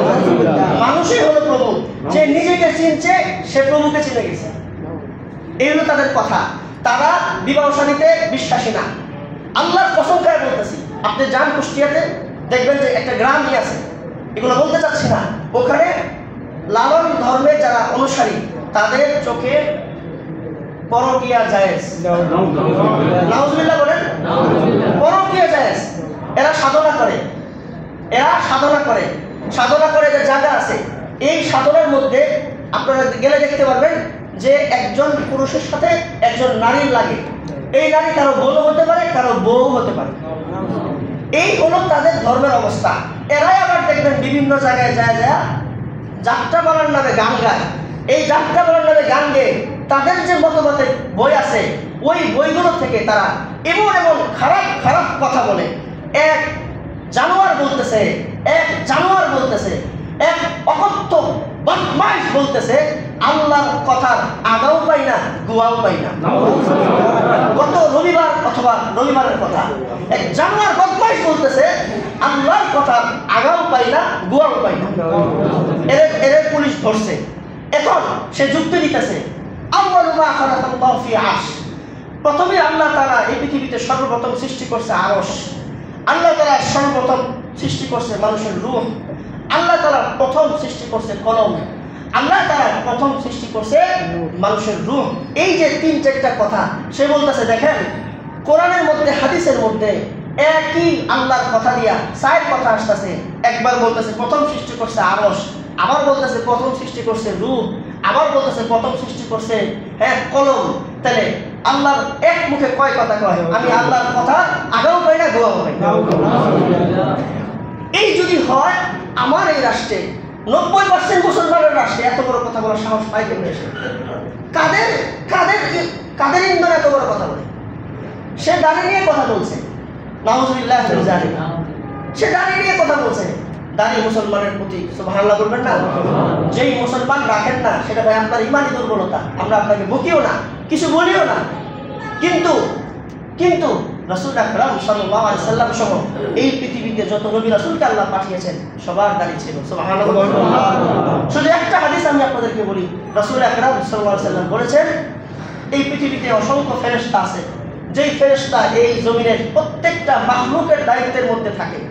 মানুষই হলো প্রভু। যে নিজেকে চিনছে সে প্রভুকে চিনে গেছে, এই হলো তাদের কথা। তারা বিবাহ শাদীতে বিশ্বাসী না। আল্লাহর কসম করে বলতেছি, আপনি যান কুষ্টিয়াতে, দেখবেন যে একটা গ্রামই আছে, এগুলো বলতে চাচ্ছি না, ওখানে লালন ধর্মের যারা অনুসারী তাদের চোখে পরকীয়া জায়েজ। নাউজুবিল্লাহ বলেন। পরকীয়া জায়েজ। এরা সাধনা করে, সাধনা করে যে জায়গা আছে, এই সাধনার মধ্যে আপনারা গেলে দেখতে পারবেন যে একজন পুরুষের সাথে একজন নারীর লাগে। এই নারী কারো বোন হতে পারে, কারো বউ হতে পারে। এই হলো তাদের ধর্মের অবস্থা। এরাই আবার দেখবেন বিভিন্ন জায়গায় যায় যাত্রা বলার নামে গান গায়। এই যাত্রা বলার নামে গান গেয়ে তাদের যে মতবাদের বই আছে, ওই বইগুলো থেকে তারা এমন এমন খারাপ খারাপ কথা বলে। এক জানোয়ার বলতেছে, এক অকথ্য বদমাইশ বলতেছে, আল্লাহর কথার আগাও পাই না, গুয়াও পাই না। গত রবিবার অথবা রবিবারের কথা, এক জানোয়ার বদমাইশ বলতেছে, আল্লাহর কথার আগাও পাই না, গুয়াও পাই না। এর পুলিশ ধরছে। এখন সে যুক্তি দিতেছে, প্রথমে আল্লাহ তাআলা এই পৃথিবীতে সর্বপ্রথম সৃষ্টি করছে আরশ। আল্লাহ তাআলা সর্বপ্রথম সৃষ্টি করছে মানুষের রূহ। আল্লাহ তাআলা প্রথম সৃষ্টি করছে কলম। আল্লাহ তাআলা প্রথম সৃষ্টি করছে মানুষের রূহ। এই যে তিন চারটা কথা সে বলতেছে, দেখেন কোরআনের মধ্যে হাদিসের মধ্যে একই আল্লাহর কথা দিয়া চার কথা আসতেছে। একবার বলতেছে প্রথম সৃষ্টি করছে আরশ, আবার বলতেছে প্রথম সৃষ্টি করছে রূহ, আবার বলতেছে প্রথম সৃষ্টি করছে কলম। তাহলে আল্লাহর এক মুখে কয় কথা কয়? আমি আল্লাহর কথা আগাও পাই না, গোয়াও পাই না। এই যদি হয়, আমার এই রাষ্ট্রে 90% মুসলমানের রাষ্ট্রে এত বড় কথা বলার সাহস পাই কেমন এসে? কাদের ইন্ধন এত বড় কথা বলে? সে দাড়ি নিয়ে কথা বলছে, নাউজুবিল্লাহ, সে দাড়ি নিয়ে কথা বলছে। দাড়ি মুসলমানের প্রতি সুবহানাল্লাহ বলবেন না? যেই মুসলমান রাখেন না, সেটা ভাই আপনার ইমানি দুর্বলতা। আমরা আপনাকে বকিও না, কিছু বলিও না, কিন্তু রাসূল আকরাম সাল্লাল্লাহু আলাইহি সাল্লাম সহ এই পৃথিবীতে যত নবী রাসূলকে আল্লাহ পাঠিয়েছেন সবার দাড়ি ছিল। সুবহানাল্লাহ। শুধু একটা হাদিস আমি আপনাদেরকে বলি, রাসূল আকরাম সাল্লাল্লাহু আলাইহি সাল্লাম বলেছেন, এই পৃথিবীতে অসংখ্য ফেরেশতা আছে, যেই ফেরেশতা এই জমিনের প্রত্যেকটা মাখলুকের দায়িত্বের মধ্যে থাকে।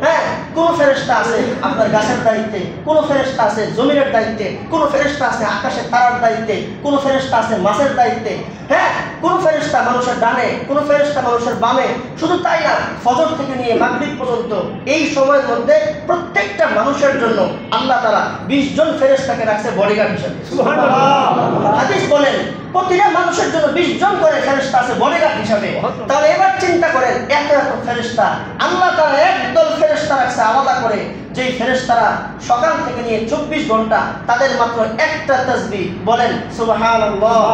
হ্যাঁ, কোন ফেরেশতা আছে আপনার গাছের দায়িত্বে, কোন ফেরেশতা আছে জমিনের দায়িত্বে, কোন ফেরেশতা আছে আকাশের তারার দায়িত্বে, কোন ফেরেশতা আছে মাছের দায়িত্বে। হ্যাঁ, কোন ফেরেশতা মানুষের ডানে, কোন ফেরেশতা মানুষের বামে। শুধু তাই না, ফজর থেকে নিয়ে মাগরিব পর্যন্ত এই সময়ের মধ্যে প্রত্যেকটা মানুষের জন্য আল্লাহ তাআলা 20 জন ফেরেশতাকে রাখছে বডিগার্ড হিসেবে। সুবহানাল্লাহ। হাদিস বলেন প্রতিটা মানুষের জন্য 20 জন করে ফেরেশতা আছে বডিগার্ড হিসেবে। তাহলে এবার চিন্তা করেন, এত এত ফেরেশতা আল্লাহ তাআলা একদল ফেরেশতা রাখছে আলাদা করে, যেই ফেরেশতারা সকাল থেকে নিয়ে 24 ঘন্টা তাদের মাত্র একটা তাসবিহ বলেন সুবহানাল্লাহ।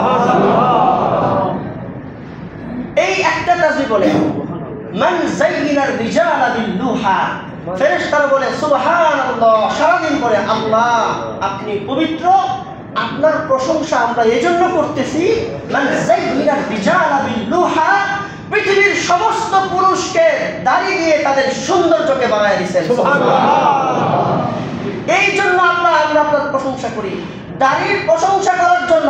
এই একটা তাসবিহ বলে মান যায়্যিনার রিজালা বিল-লুহা, ফেরেশতারা বলে সুবহানাল্লাহ, সারাদিন বলে আল্লাহ আপনি পবিত্র, আপনার প্রশংসা আমরা এজন্য করতেছি। মান যায়্যিনার রিজালা বিল-লুহা, পৃথিবীর সমস্ত পুরুষকে দাড়ি দিয়ে তাদের সৌন্দর্যকে বাড়ায় দিয়েছেন। সুবহানাল্লাহ। এই জন্য আমরা আপনার প্রশংসা করি। দাড়ির প্রশংসা করার জন্য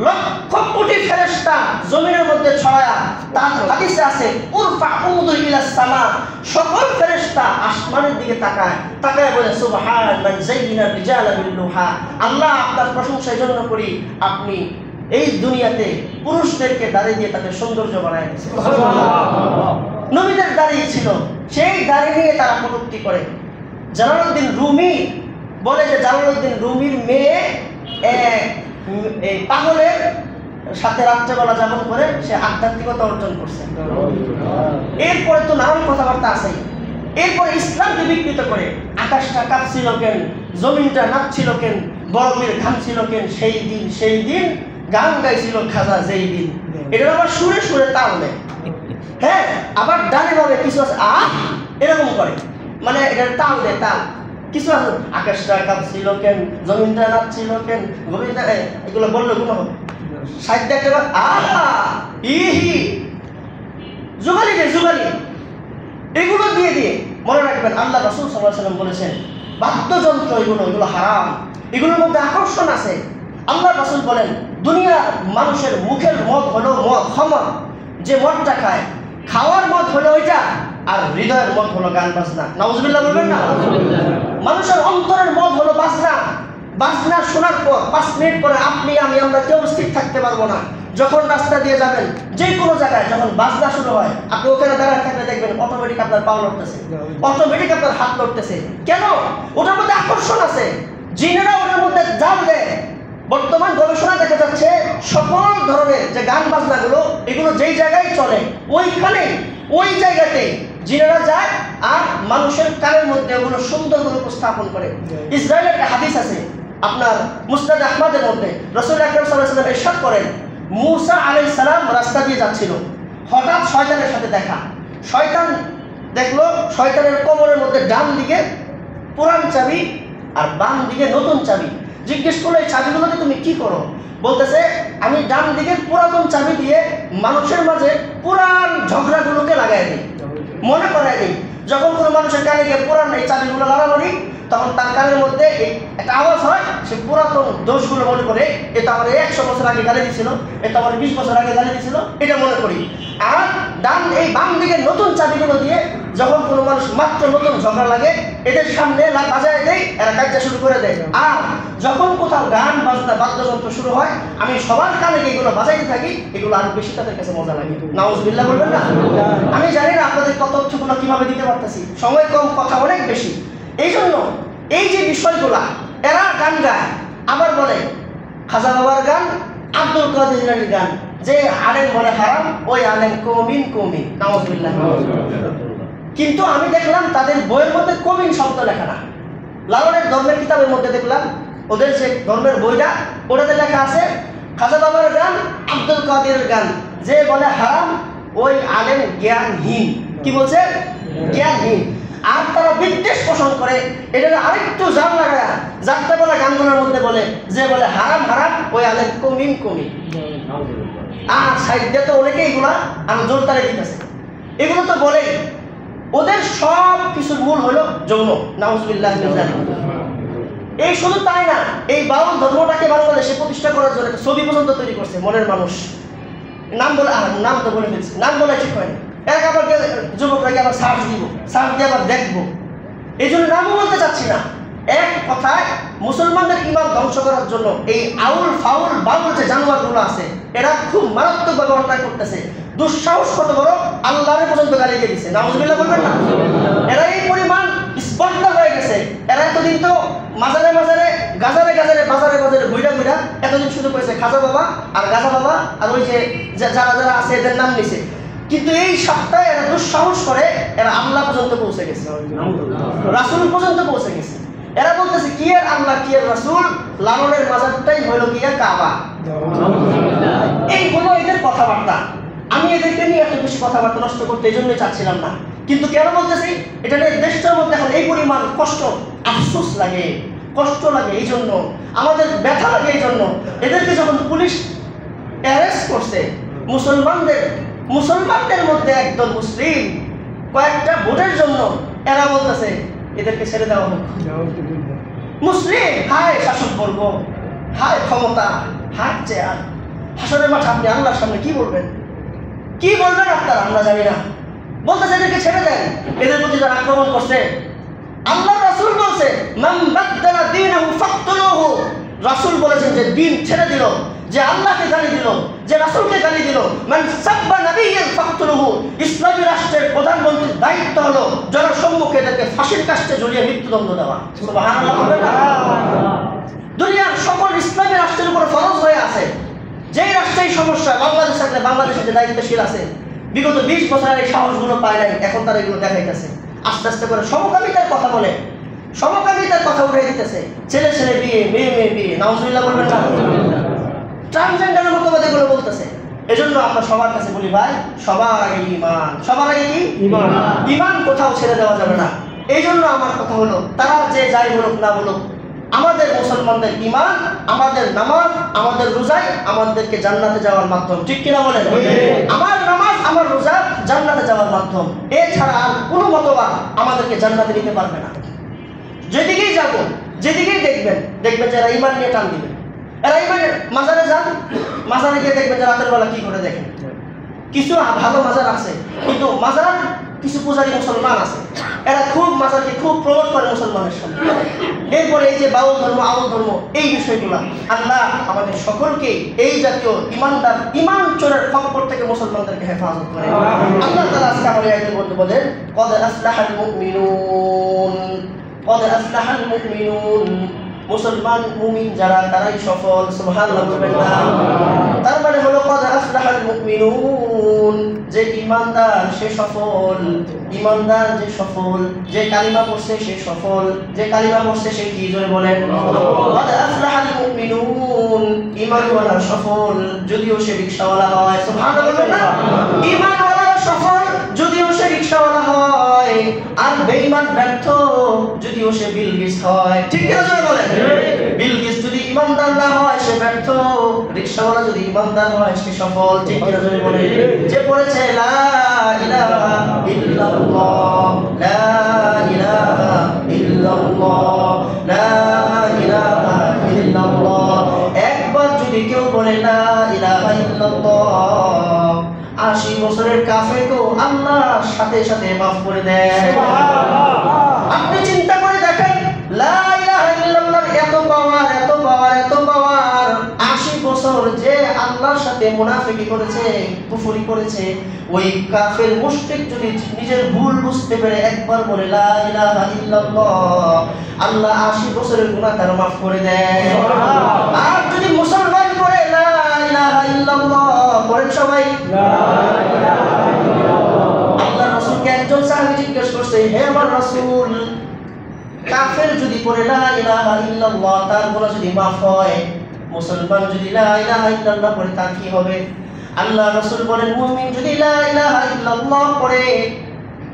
লক্ষ কোটি ফেরেশতা জমিনের মধ্যে ছড়ায়া, তার হাদিসে আছে উরফাউদু ইলাস সামা, সকল ফেরেশতা আসমানের দিকে তাকায় বলে সুবহান মান যায়্যিনা রিজালা বিল-লুহা, আল্লাহ আপনার প্রশংসা এই জন্য করি আপনি এই দুনিয়াতে পুরুষদেরকে দাড়ি দিয়ে তাদের সৌন্দর্য বানায় দিয়েছেন। নবীদের দাড়ি ছিল, সেই দাড়ি নিয়ে তারা কটূক্তি করে। জালালউদ্দিন রুমি বলে যে জালালউদ্দিন রুমির মেয়ে এই পাগলের সাথে রাত্রেবেলা যাপন করে সে আধ্যাত্মিকতা অর্জন করছে। এরপরে তো নানান কথাবার্তা আছে। এরপরে ইসলামকে বিকৃত করে আকাশটা কাঁপছিল কেন, জমিনটা নাচছিল কেন, বরফের ঘামছিল কেন, সেই দিন গান গাইছিল খাজা যেই দিন। এটা আবার সুরে সুরে তাল দেয়। হ্যাঁ, আবার ডানে ভাবে কিছু আছে এরকম করে, মানে এটা তাল দেয়, তাল কিছু আছে আকাশটা কাঁপছিল কেন, জমিনটা নাচছিল কেন, গভীরটা এগুলো বললে কোনো হবে সাহিত্য একটা ইহি যুগালি রে যুগালি এগুলো দিয়ে দিয়ে মনে রাখবেন আল্লাহ রাসূল সাল্লাল্লাহু আলাইহি ওয়াসাল্লাম বলেছেন বাদ্যযন্ত্র এগুলো হারাম, এগুলোর মধ্যে আকর্ষণ আছে। আল্লাহ রাসূল বলেন দুনিয়ার মানুষের মুখের মদ হলো মদ খামর, যে মদটা খায় খাওয়ার মদ হলো ওইটা, আর হৃদয়ের মদ হলো গান বাজনা। নাউজুবিল্লাহ বলবেন না? মানুষের অন্তরের মদ হলো বাজনা। বাজনা শোনার পর 5 মিনিট পরে আপনি আমরা কেউ স্থির থাকতে পারবো না। যখন রাস্তা দিয়ে যাবেন যে কোনো জায়গায় যখন বাজনা শুরু হয় আপনি ওখানে দাঁড়ায় থাকলে দেখবেন অটোমেটিক আপনার পা লড়তেছে, অটোমেটিক আপনার হাত লড়তেছে। কেন? ওটার মধ্যে আকর্ষণ আছে, জিনেরা ওটার মধ্যে জাল দেয়। বর্তমান গবেষণা দেখা যাচ্ছে সকল ধরনের যে গান বাজনাগুলো এগুলো যেই জায়গায় চলে ওইখানে ওই জায়গাতে জিনেরা যায় আর মানুষের কানের মধ্যে ওগুলো সুন্দর করে উপস্থাপন করে। ইসরায়েলের একটা হাদিস আছে আপনার মুসনাদ আহমদের মধ্যে, রাসূল আকরাম সাল্লাল্লাহু আলাইহি ওয়াসাল্লাম ইরশাদ করেন মূসা আলাইহিস সালাম রাস্তা দিয়ে যাচ্ছিল, হঠাৎ শয়তানের সাথে দেখা। শয়তান দেখলো শয়তানের কোমরের মধ্যে ডান দিকে পুরান চাবি আর বাম দিকে নতুন চাবি। জিজ্ঞেস করলো এই চাবিগুলোতে তুমি কি করো? বলতেছে আমি ডান দিকের পুরাতন চাবি দিয়ে মানুষের মাঝে পুরান ঝগড়াগুলোকে লাগাই দিই, মনে করাই দিই। যখন কোনো মানুষের কানে গিয়ে পুরান এই চাবিগুলো লাগানো তখন তার কানের মধ্যে একটা আওয়াজ হয়, সে পুরাতন দোষগুলো মনে করে এটা আমার 100 বছর আগে গালি দিছিল, এটা আমার 20 বছর আগে গালি দিছিল, এটা মনে করি। আর এই বাম দিকের নতুন চাবিগুলো দিয়ে যখন কোনো মানুষ মাত্র নতুন ঝগড়া লাগে এদের সামনে বাজায় দেয়, এরা কাজটা শুরু করে দেয়। আর যখন কোথাও গান বাজনা বাদ্যযন্ত্র শুরু হয় আমি সবার কানে এগুলো বাজাইতে থাকি, এগুলো আরো বেশি তাদের কাছে মজা লাগে। নাউজুবিল্লাহ বলবেন না? আমি জানি না আপনাদের তথ্যগুলো কিভাবে দিতে পারতেছি, সময় কম, কথা অনেক বেশি। এই জন্য এই যে বিষয়গুলা এরা গান গায়, আবার বলে খাজা বাবার গান, আব্দুল কাদের জিলানীর গান, যে আলেম বলে হারাম ওই আলেম কমিন কমিন। নাউজুবিল্লাহ। কিন্তু আমি দেখলাম তাদের বইয়ের মধ্যে কমিন শব্দ লেখা না। লালনের ধর্মের কিতাবের মধ্যে দেখলাম ওদের যে ধর্মের বইটা ওটাতে লেখা আছে খাজা বাবার গান, আব্দুল কাদেরের গান, যে বলে হারাম ওই আলেম জ্ঞানহীন। কি বলছে? জ্ঞানহীন। আর তারা বিদ্বেষ পোষণ করে এটা আরেকটু জাল লাগায় যাত্রাপালা গানগুলোর মধ্যে বলে যে বলে হারাম হারাম ওই আলেম কমিন কমিন। আর সাহিত্যে তো অনেকে এগুলা আমি জোর তারে দিতেছে, এগুলো তো বলে ওদের সব কিছুর মূল হলো যৌন। নাউজুবিল্লাহ। এই শুধু তাই না, এই বাউল ধর্মটাকে বাংলাদেশে প্রতিষ্ঠা করার জন্য একটা ছবি পর্যন্ত তৈরি করছে মনের মানুষ। নাম বলে নাম তো বলে ফেলছে, নাম বলে ঠিক হয়নি। এক আবার যুবকরাকে আবার সার্চ দিব, সার্চ দিয়ে আবার দেখবো, এই জন্য নামও বলতে চাচ্ছি না। এক কথায় মুসলমানদের ইমান ধ্বংস করার জন্য এই আউল ফাউল বাউল যে জানোয়ারগুলো আছে এরা খুব মারাত্মকভাবে অন্যায় করতেছে। দুঃসাহস কত বড়, আল্লাহরে পর্যন্ত গালি দিয়ে দিচ্ছে। নাউজুবিল্লাহ বলবেন না? এরা এই পরিমাণ স্পর্ধা হয়ে গেছে। এরা এতদিন তো মাজারে মাজারে গাজারে গাজারে বাজারে বাজারে ঘুরা ঘুরা এতদিন শুধু করেছে খাজা বাবা আর গাজা বাবা আর ওই যে যারা যারা আছে এদের নাম নিছে। কিন্তু এই সপ্তাহে এরা দুঃসাহস করে এরা আল্লাহ পর্যন্ত পৌঁছে গেছে, রাসূল পর্যন্ত পৌঁছে গেছে। এরা বলতেছে কি এর আল্লাহ কি এর রাসূল, লালনের মাজারটাই হইল কি এর কাবা। এই হলো এদের কথাবার্তা। আমি এদেরকে নিয়ে এত বেশি কথাবার্তা নষ্ট করতে এই জন্যই চাচ্ছিলাম না, কিন্তু কেন বলতেছি এটা নিয়ে দেশটার মধ্যে এখন এই পরিমাণ কষ্ট, আফসোস লাগে, কষ্ট লাগে। এই জন্য আমাদের ব্যথা লাগে। এই জন্য এদেরকে যখন পুলিশ অ্যারেস্ট করছে, মুসলমানদের মধ্যে একদল মুসলিম কয়েকটা ভোটের জন্য এরা বলতেছে এদেরকে ছেড়ে দেওয়া হোক। মুসলিম হায় শাসকবর্গ, হায় ক্ষমতা, হায় চেয়ার, হাসরের মাঠে আপনি আল্লাহর সামনে কি বলবেন? কি বলবেন আপনারা আমরা জানি না। বলতেছে এদেরকে ছেড়ে দেন। এদের প্রতি যারা আক্রমণ করছে, আল্লাহ রাসূল বলছে মান বাদদালা দীনাহু ফাকতুলুহু। রাসূল বলেছেন যে দিন ছেড়ে দিল, যে আল্লাহকে গালি দিল, যে রাসূলকে গালি দিল, মান সাব্বা নাবিয়্যান ফাকতুলুহু। ইসলামী রাষ্ট্রের প্রধানমন্ত্রীর দায়িত্ব হলো জনসম্মুখে এদেরকে ফাঁসির কাস্টে ঝুলিয়ে মৃত্যুদণ্ড দেওয়া। সুবহানাল্লাহ। দুনিয়ার সকল ইসলামী রাষ্ট্রের উপর ফরজ হয়ে আছে। যেই রাষ্ট্রেই সমস্যা, বাংলাদেশের যে দায়িত্বশীল আছে বিগত 20 বছর এই সাহসগুলো পায় নাই, এখন তারা এগুলো দেখাইতেছে। আস্তে আস্তে করে সমকামিতার কথা বলে, সমকামিতার কথা উঠে দিতেছে। ছেলে ছেলে বিয়ে, মেয়ে মেয়ে বিয়ে। নাউজুবিল্লাহ বলবেন না? ট্রান্সজেন্ডারের মতবাদ এগুলো বলতেছে। এজন্য আমরা সবার কাছে বলি ভাই, সবার আগে ঈমান। সবার আগে কি? ঈমান। ঈমান কোথাও ছেড়ে দেওয়া যাবে না। এই জন্য আমার কথা হলো, তারা যে যাই বলুক না বলুক, আমাদের মুসলমানদের ঈমান, আমাদের নামাজ, আমাদের রোজাই আমাদেরকে জান্নাতে যাওয়ার মাধ্যম। ঠিক কিনা বলেন? আমার নামাজ, আমার রোজা জান্নাতে যাওয়ার মাধ্যম। এছাড়া আর কোনো মতবাদ আমাদেরকে জান্নাতে নিতে পারবে না। যেদিকেই যাব, যেদিকেই দেখবেন যে এরা ঈমান নিয়ে টান দিবে। এরা ঈমানের মাজারে যান, মাজারে গিয়ে দেখবেন যে রাতের বেলা কি করে দেখেন। কিছু ভালো মাজার আছে, কিন্তু মাজার কিছু পূজারী মুসলমান আছে, এরা খুব মাজারকে খুব প্রমোট করে মুসলমানের সামনে। এরপরে এই যে বাউল ধর্ম, আউল ধর্ম, এই বিষয়গুলা, আল্লাহ আমাদের সকলকে এই জাতীয় ইমানদার, ইমান চোরের খপ্পর থেকে মুসলমানদেরকে হেফাজত করে। আল্লাহ তাআলা আজকে আমাদের আয়াতে বলতে বলেন, কদ আফলাহাল মুমিনুন, কদ আফলাহাল মুমিনুন, মুসলমান মুমিন যারা তারাই সফল। সুবহানাল্লাহ বলবেন না? তার মানে হলো কদ আফলাহাল মুমিনুন, যে ইমানদার সে সফল। ইমানদার যে সফল, যে কালিমা পড়ছে সে সফল। যে কালিমা পড়ছে সে কি জোরে বলেন? কদ আফলাহাল মুমিনুন, ঈমানওয়ালা সফল, যদিও সে রিকশাওয়ালা হয়। সুবহানাল্লাহ বলবেন না? ঈমানওয়ালা সফল, যদিও সে রিকশাওয়ালা হয়। আর বেঈমান ব্যর্থ, যদিও সে বিলকিস হয়। ঠিক কি জোরে বলেন? বিলকিস যদি ইমানদার না হয় সে ব্যর্থ, রিকশাওয়ালা যদি ইমানদার হয় সে সফল। ঠিক কি জোরে বলেন? যে পড়েছে লা ইলাহা ইল্লাল্লাহ, লা ইলাহা ইল্লাল্লাহ, লা ইলাহা ইল্লাল্লাহ, একবার যদি কেউ বলে লা ইলাহা ইল্লাল্লাহ, 80 বছরের কাফেরকেও আল্লাহ সাথে সাথে মাফ করে দেয়। আপনি চিন্তা করে দেখেন, লা ইলাহা ইল্লাল্লাহ এত পাওয়ার, এত পাওয়ার, এত পাওয়ার। 80 বছর যে আল্লাহর সাথে মুনাফিকি করেছে, কুফরি করেছে, ওই কাফের মুশরিক যদি নিজের ভুল বুঝতে পেরে একবার বলে লা ইলাহা ইল্লাল্লাহ, আল্লাহ 80 বছরের গুনাহ তার মাফ করে দেয়। আর যদি মুসলমান করে লা ইলাহা ইল্লাল্লাহ, পড়েন সবাই লা ইলাহা ইল্লাল্লাহ। আল্লাহর রাসূলকে একজন সাহাবী জিজ্ঞেস করছে, হে আমার রাসূল, কাফের যদি পড়ে লা ইলাহা ইল্লাল্লাহ তার গুনাহ যদি মাফ হয়, মুসলমান যদি লা ইলাহা ইল্লাল্লাহ পড়ে তার কি হবে? আল্লাহ রাসূল বলেন, মুমিন যদি লা ইলাহা ইল্লাল্লাহ পড়ে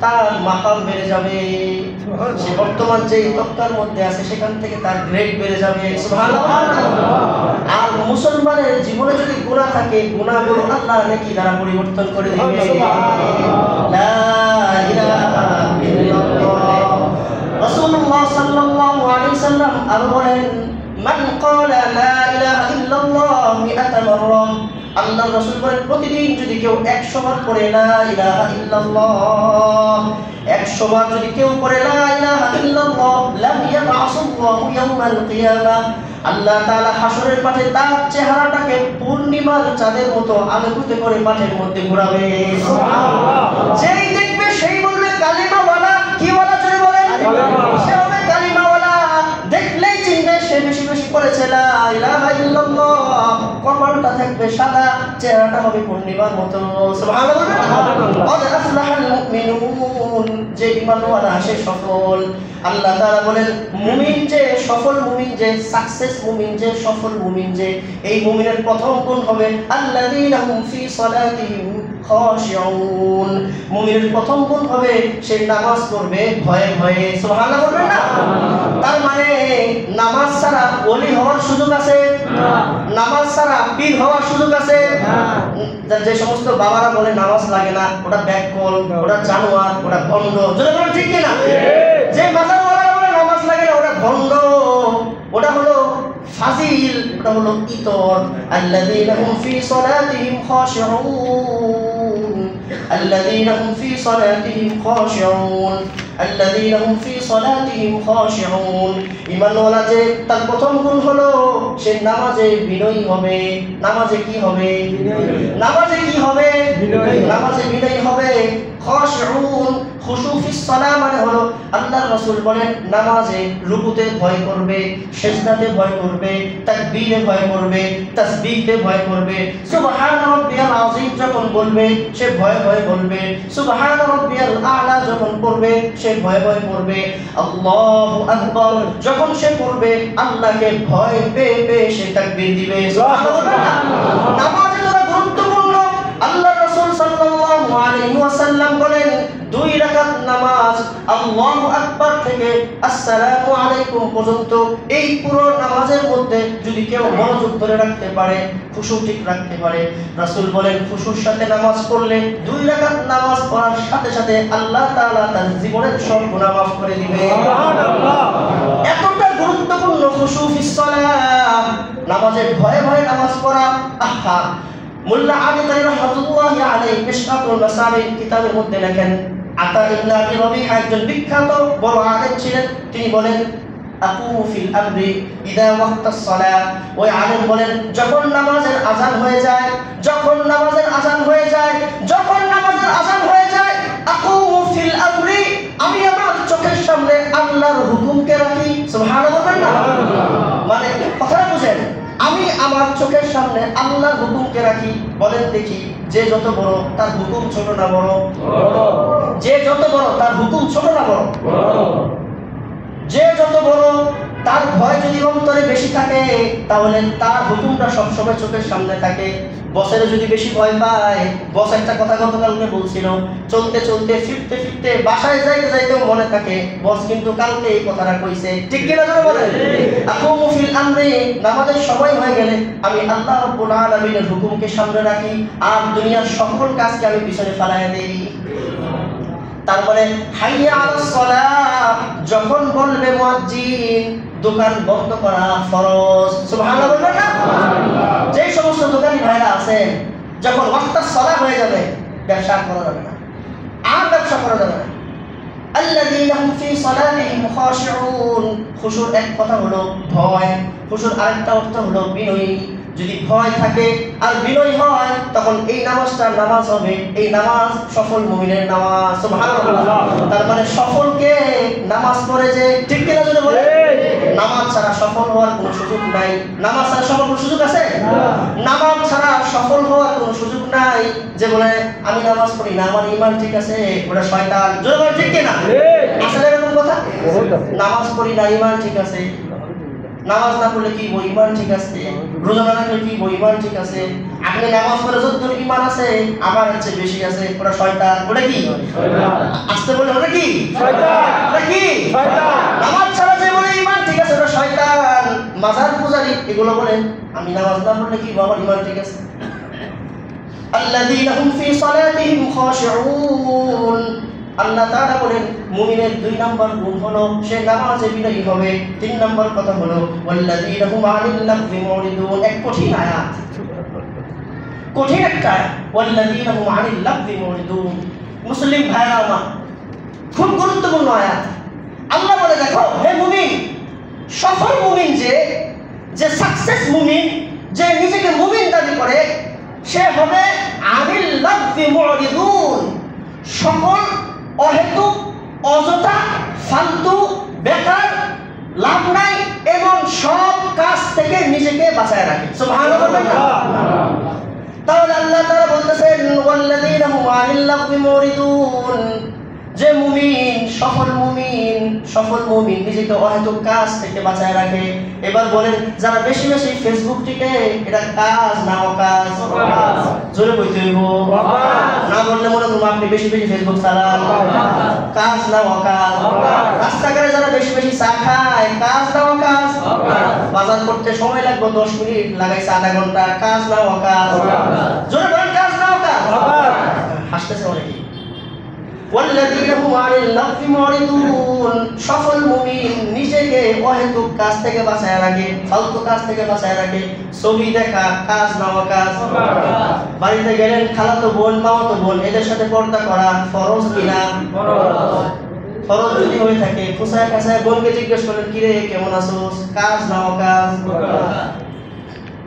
তার মাকাম বেড়ে যাবে। সে বর্তমান যে তকতার মধ্যে আছে সেখান থেকে তার গ্রেড বেড়ে যাবে। সুবহানাল্লাহ। আর মুসলমানের জীবনে যদি গুনাহ থাকে, গুনাহগুলো আল্লাহ নেকি দ্বারা পরিবর্তন করে দিবে। লা ইলাহা ইল্লাল্লাহ। রাসূলুল্লাহ সাল্লাল্লাহু আলাইহি সাল্লাম আরো বলেন, মান ক্বালা লা ইলাহা ইল্লাল্লাহ মিআতা মাররা, আল্লাহর রাসূল বলেন প্রতিদিন যদি কেউ 100 বার পড়ে লা ইলাহা ইল্লাল্লাহ, 100 বার যদি কেউ পড়ে লা ইলাহা ইল্লাল্লাহ, লাম ইয়াবআসুল্লাহু ইয়াওমাল কিয়ামাহ, আল্লাহ তাআলা হাসরের মাঠে তার চেহারাটাকে পূর্ণিমার চাঁদের মতো আলোকিত করে মাঠের মধ্যে ঘোরাবে। সুবহানাল্লাহ। যেই দেখবে সেই বলবে কালিমাওয়ালা। কি ওয়ালা জোরে বলেন? সে হবে কালিমাওয়ালা। দেখলেই চিনবে সে বেশি বেশি পড়েছে লা ইলাহা ইল্লাল্লাহ। কপালটা থাকবে সাদা, চেহারাটা হবে পূর্ণিমার মতো। সুবহানাল্লাহ। কদ আফলাহাল মুমিনুন, যে ঈমানওয়ালা সে সফল। আল্লাহ তাআলা বলেন, মুমিন যে সফল, মুমিন যে সাকসেস, মুমিন যে সফল, মুমিন যে, এই মুমিনের প্রথম গুণ হবে আল্লাযীনা হুম ফি সালাতিহিম খাশিউন। মুমিনের প্রথম গুণ হবে সে নামাজ পড়বে ভয়ে ভয়ে। সুবহানাল্লাহ বলবেন না? তার মানে নামাজ ছাড়া ওলি হওয়ার সুযোগ আছে না, নামাজ ছাড়া পীর হওয়ার সুযোগ আছে না। যে সমস্ত বাবারা বলে নামাজ লাগে না, ওটা ব্যাককল, ওটা জানোয়ার, ওটা ভণ্ড। যদি বলেন ঠিক কিনা? যে মাজারওয়ালা বলে নামাজ লাগে না, ওটা ভণ্ড, ওটা হলো ফাজিল, ওটা হলো ইতর। আল্লাযীনা হুম ফি সালাতিহিম খাশিউন, আল্লাযীনা হুম ফি সালাতিহিম খাশিউন, আল্লাযীনা হুম ফি সালাতিহিম খাশিউন। ঈমানওয়ালা যে তার প্রথম গুণ হলো সে নামাজে বিনয়ী হবে। নামাজে কি হবে? নামাজে কি হবে? নামাজে বিনয়ী হবে। খাশিউন, খুশু ফিস সালাহ মানে হলো আল্লাহর রাসূল বলেন নামাজে রুকুতে ভয় করবে, সিজদাতে ভয় করবে, তাকবীরে ভয় করবে, তাসবিহতে ভয় করবে। সুবহান রাব্বিয়াল আযীম যখন বলবে সে ভয় ভয় বলবে। সুবহান রাব্বিয়াল আ'লা যখন পড়বে সে ভয় ভয় পড়বে। আল্লাহু আকবার যখন সে পড়বে আল্লাহকে ভয় পেয়ে পেয়ে সে তাকবীর দিবে। সুবহানাল্লাহ। নামাজ এত গুরুত্বপূর্ণ। আল্লাহর রাসূল সাল্লাল্লাহু আলাইহি ওয়াসাল্লাম বলেন, দুই রাকাত নামাজ আল্লাহু আকবার থেকে আসসালামু আলাইকুম পর্যন্ত এই পুরো নামাজের মধ্যে যদি কেউ মনোযোগ ধরে রাখতে পারে, খুশু ঠিক রাখতে পারে, রাসূল বলেন খুশুর সাথে নামাজ পড়লে 2 রাকাত নামাজ পড়ার সাথে সাথে আল্লাহ তাআলা তার জীবনের সব গুনাহ মাফ করে দিবেন। সুবহানাল্লাহ। এতটা গুরুত্বপূর্ণ খুশু ফিস সালাত, নামাজের ভয়ে ভয়ে নামাজ পড়া। আহা, মোল্লা আলী তাই রাহমাতুল্লাহি আলাইহি মিশকাতুল মাসাবিহ কিতাবের মধ্যে লেখেন, আতা ইবনে আবি রবিহা একজন বিখ্যাত বড় আলেম ছিলেন। তিনি বলেন আকুমু ফিল আমরি ইদা ওয়াক্তাস সালাত, ওই আলেম বলেন যখন নামাজের আযান হয়ে যায়, যখন নামাজের আযান হয়ে যায়, যখন নামাজের আযান হয়ে যায়, আকুমু ফিল আমরি, আমি আমার চোখের সামনে আল্লাহর হুকুমকে রাখি। সুবহানাল্লাহ বলেন না? মানে কথাটা বুঝেন, আমি আমার চোখের সামনে আল্লাহর হুকুমকে রাখি। বলেন দেখি, যে যত বড় তার হুকুম ছোট না বড়? যে যত বড় তার হুকুম ছোট না বড়? যে যত বড় তার ভয় যদি অন্তরে বেশি থাকে, তাহলে তার হুকুমটা সবসময় চোখের সামনে থাকে। বসের যদি বেশি ভয় পায়, বস একটা কথা গতকালকে বলছিল, চলতে চলতে ফিরতে ফিরতে বাসায় যাইতে যাইতেও মনে থাকে বস কিন্তু কালকে এই কথাটা কইছে। ঠিক কিনা জোরে বলেন? আকুমু ফিল আমরি, নামাজের সময় হয়ে গেলে আমি আল্লাহ রাব্বুল আলামিনের হুকুমকে সামনে রাখি আর দুনিয়ার সকল কাজকে আমি পিছনে ফেলায় দেই। তারপরে হাইয়া আলাস সালাহ, যখন বলবে মুয়াজ্জিন দোকান বন্ধ করা ফরজ। সুবহানাল্লাহ বলবেন না? যে সমস্ত দোকানি ভাইরা আছেন, যখন ওয়াক্তাস সালাহ হয়ে যাবে ব্যবসা করা যাবে না, আর ব্যবসা করা যাবে না। আল্লাযীনা হুম ফি সালাতিহিম খাশিউন, খুশুর এক কথা হলো ভয়, খুশুর আরেকটা অর্থ হলো বিনয়ী। যদি ভয় থাকে আর বিনয় হয়, তখন এই নামাজটা নামাজ হবে, এই নামাজ সফল মুমিনের নামাজ। সুবহানাল্লাহ। তার মানে সফলকে নামাজ পড়ে যে, ঠিক কিনা যদি বলে, নামাজ ছাড়া সফল হওয়ার কোনো সুযোগ নাই। নামাজ ছাড়া সফল কোনো সুযোগ আছে? নামাজ ছাড়া সফল হওয়ার কোনো সুযোগ নাই। যে বলে আমি নামাজ পড়ি না, আমার ঈমান ঠিক আছে, ওটা শয়তান। যদি বলে ঠিক কিনা? আসলে এরকম কথা? নামাজ পড়ি না, ঈমান ঠিক আছে। নামাজ না পড়লে কি বই ঈমান ঠিক আছে? রোজা না রাখলে কি বই ঈমান ঠিক আছে? আপনি নামাজ পড়ে যতটুকু ঈমান আছে আমার হচ্ছে বেশি আছে, ওটা শয়তান। ওটা কি? আসতে বলে ওটা কি? শয়তান। ওটা কি? শয়তান। নামাজ ছাড়া যে বলে ঈমান ঠিক আছে ওটা শয়তান। মাজার পূজারী এগুলো বলে আমি নামাজ না পড়লে কি আমার ঈমান ঠিক আছে। আল্লাযীনা হুম ফি সালাতিহিম খাশিউন, আল্লাহ তাআলা বলেন মুমিনের 2 নাম্বার গুণ হলো সে নামাজে বিনয়ী হবে। 3 নাম্বার কথা হলো ওয়াল্লাযীনা হুম আনিল লাগযি মুরিদুন। এক কঠিন আয়াত, কঠিন একটা আয়াত, ওয়াল্লাযীনা হুম আনিল লাগযি মুরিদুন। মুসলিম ভাইরা আমার, খুব গুরুত্বপূর্ণ আয়াত। আল্লাহ বলে দেখো হে মুমিন, সফল মুমিন যে সাকসেস মুমিন, যে নিজেকে মুমিন দাবি করে, সে হবে আনিল লাগযি মুরিদুন, সকল অহেতুক অযথা ফালতু বেকার লাভ নাই এবং সব কাজ থেকে নিজেকে বাঁচায় রাখে। সুবহানাল্লাহ। তাহলে আল্লাহ তাআলা বলতেছেন ওয়াল্লাযীনা হুম আনিল লাগযি মুরিদুন, যে মুমিন সফল মুমিন নিজেকে অহেতুক কাজ থেকে বাঁচায় রাখে। এবার বলেন যারা বেশি বেশি ফেসবুক টিকে, এটা কাজ না অকাজ? জোরে বলতে হইব, না বললে মনে করবো আপনি বেশি বেশি ফেসবুক চালান। কাজ না অকাজ? রাস্তাঘাটে যারা বেশি বেশি চা খায়, কাজ না অকাজ? বাজার করতে সময় লাগবে 10 মিনিট, লাগাইছে আধা ঘন্টা, কাজ না অকাজ? জোরে বলেন কাজ না অকাজ? হাসতেছে অনেকে। ওয়াল্লাযীনা হুম আনিল লাগযি মুরিদুন, সফল মুমিন নিজেকে অহেতুক কাজ থেকে বাঁচায় রাখে, ফালতু কাজ থেকে বাঁচায় রাখে। ছবি দেখা কাজ না অকাজ? বাড়িতে গেলেন খালাতো বোন মামাতো বোন এদের সাথে পর্দা করা ফরজ কিনা? ফরজ যদি হয়ে থাকে ফুসায় কাছায় বোনকে জিজ্ঞেস করেন কিরে কেমন আছোস, কাজ না অকাজ?